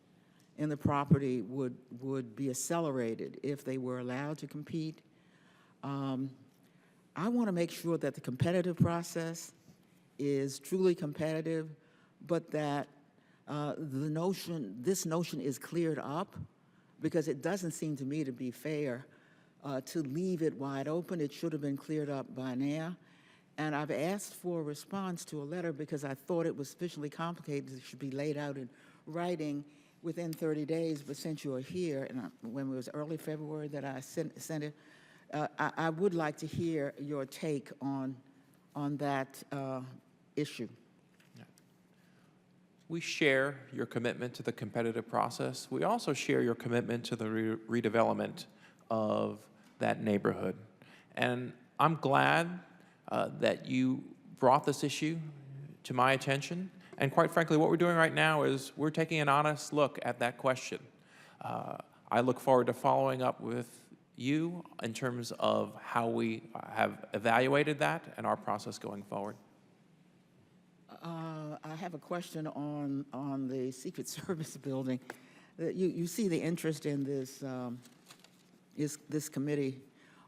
in the property would be accelerated if they were allowed to compete. I want to make sure that the competitive process is truly competitive, but that this notion is cleared up, because it doesn't seem to me to be fair to leave it wide open. It should have been cleared up by now. And I've asked for a response to a letter because I thought it was sufficiently complicated. It should be laid out in writing within 30 days, but since you are here, and when it was early February that I sent it, I would like to hear your take on that issue. We share your commitment to the competitive process. We also share your commitment to the redevelopment of that neighborhood. And I'm glad that you brought this issue to my attention. And quite frankly, what we're doing right now is we're taking an honest look at that question. I look forward to following up with you in terms of how we have evaluated that and our process going forward. I have a question on the Secret Service building. You see the interest in this committee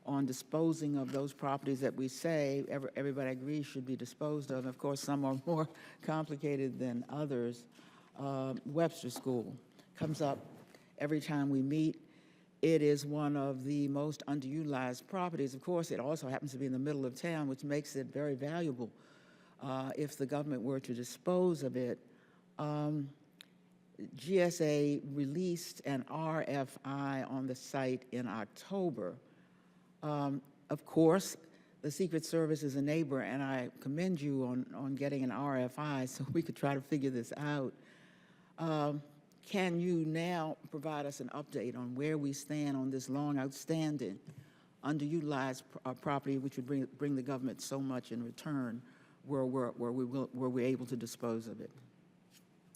on disposing of those properties that we say everybody agrees should be disposed of. Of course, some are more complicated than others. Webster School comes up every time we meet. It is one of the most underutilized properties. Of course, it also happens to be in the middle of town, which makes it very valuable if the government were to dispose of it. GSA released an RFI on the site in October. Of course, the Secret Service is a neighbor, and I commend you on getting an RFI so we could try to figure this out. Can you now provide us an update on where we stand on this long outstanding underutilized property, which would bring the government so much in return, were we able to dispose of it?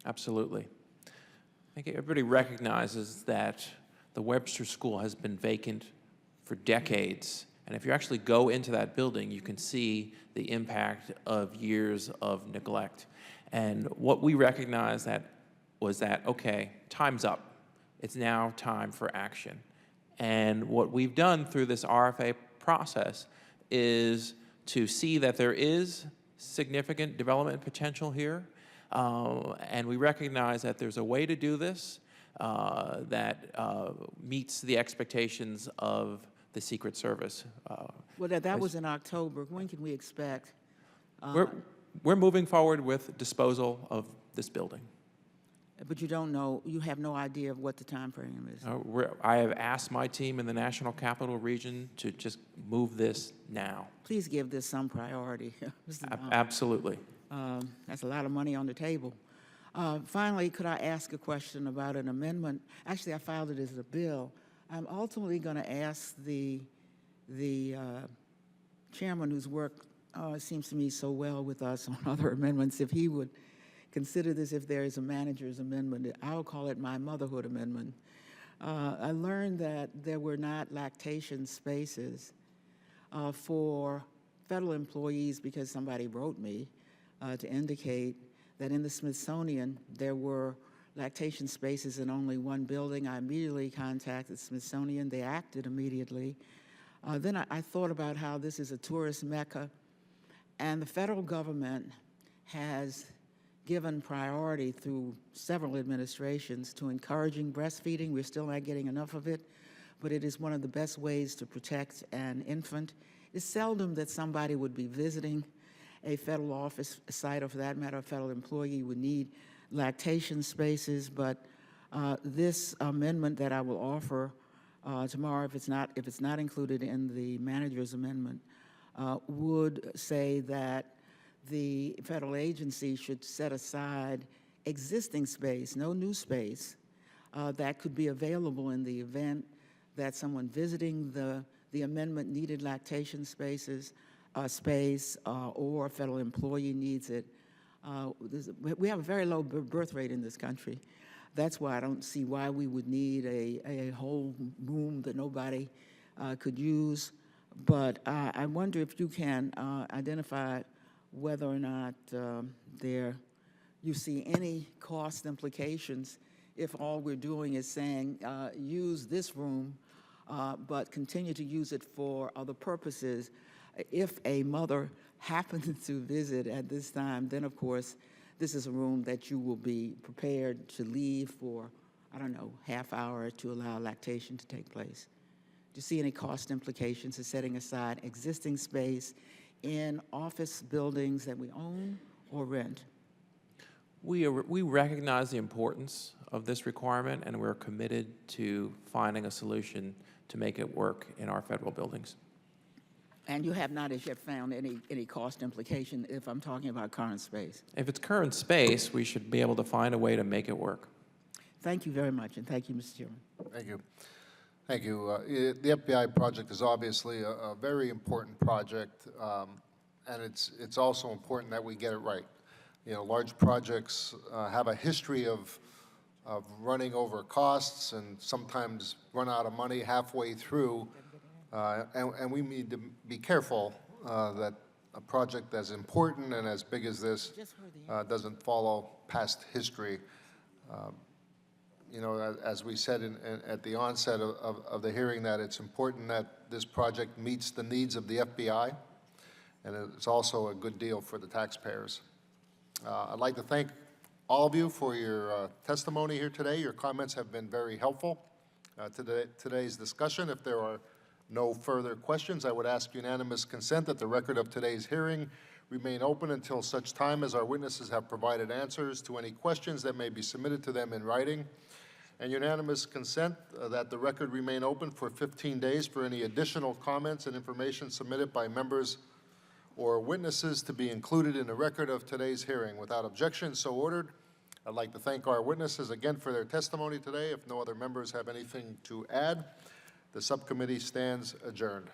Absolutely. I think everybody recognizes that the Webster School has been vacant for decades. And if you actually go into that building, you can see the impact of years of neglect. And what we recognized was that, okay, time's up. It's now time for action. And what we've done through this RFA process is to see that there is significant development potential here. And we recognize that there's a way to do this that meets the expectations of the Secret Service. Well, that was in October. When can we expect? We're moving forward with disposal of this building. But you don't know, you have no idea of what the time frame is. I have asked my team in the National Capital Region to just move this now. Please give this some priority, Mr. Dong. Absolutely. That's a lot of money on the table. Finally, could I ask a question about an amendment? Actually, I filed it as a bill. I'm ultimately going to ask the chairman who's worked, it seems to me, so well with us on other amendments, if he would consider this if there is a manager's amendment. I'll call it my motherhood amendment. I learned that there were not lactation spaces for federal employees because somebody wrote me to indicate that in the Smithsonian there were lactation spaces in only one building. I immediately contacted Smithsonian. They acted immediately. Then I thought about how this is a tourist mecca, and the federal government has given priority through several administrations to encouraging breastfeeding. We're still not getting enough of it, but it is one of the best ways to protect an infant. It's seldom that somebody would be visiting a federal office site, or for that matter, a federal employee would need lactation spaces, but this amendment that I will offer tomorrow, if it's not included in the manager's amendment, would say that the federal agency should set aside existing space, no new space, that could be available in the event that someone visiting the amendment needed lactation spaces, or a federal employee needs it. We have a very low birth rate in this country. That's why I don't see why we would need a whole room that nobody could use. But I wonder if you can identify whether or not you see any cost implications if all we're doing is saying use this room, but continue to use it for other purposes. If a mother happens to visit at this time, then of course this is a room that you will be prepared to leave for, I don't know, half hour to allow lactation to take place. Do you see any cost implications of setting aside existing space in office buildings that we own or rent? We recognize the importance of this requirement, and we're committed to finding a solution to make it work in our federal buildings. And you have not as yet found any cost implication if I'm talking about current space? If it's current space, we should be able to find a way to make it work. Thank you very much, and thank you, Mr. Chairman. Thank you. Thank you. The FBI project is obviously a very important project, and it's also important that we get it right. You know, large projects have a history of running over costs and sometimes run out of money halfway through, and we need to be careful that a project as important and as big as this doesn't follow past history. You know, as we said at the onset of the hearing, that it's important that this project meets the needs of the FBI, and it's also a good deal for the taxpayers. I'd like to thank all of you for your testimony here today. Your comments have been very helpful to today's discussion. If there are no further questions, I would ask unanimous consent that the record of today's hearing remain open until such time as our witnesses have provided answers to any questions that may be submitted to them in writing, and unanimous consent that the record remain open for 15 days for any additional comments and information submitted by members or witnesses to be included in the record of today's hearing. Without objection, so ordered. I'd like to thank our witnesses again for their testimony today. If no other members have anything to add, The subcommittee stands adjourned.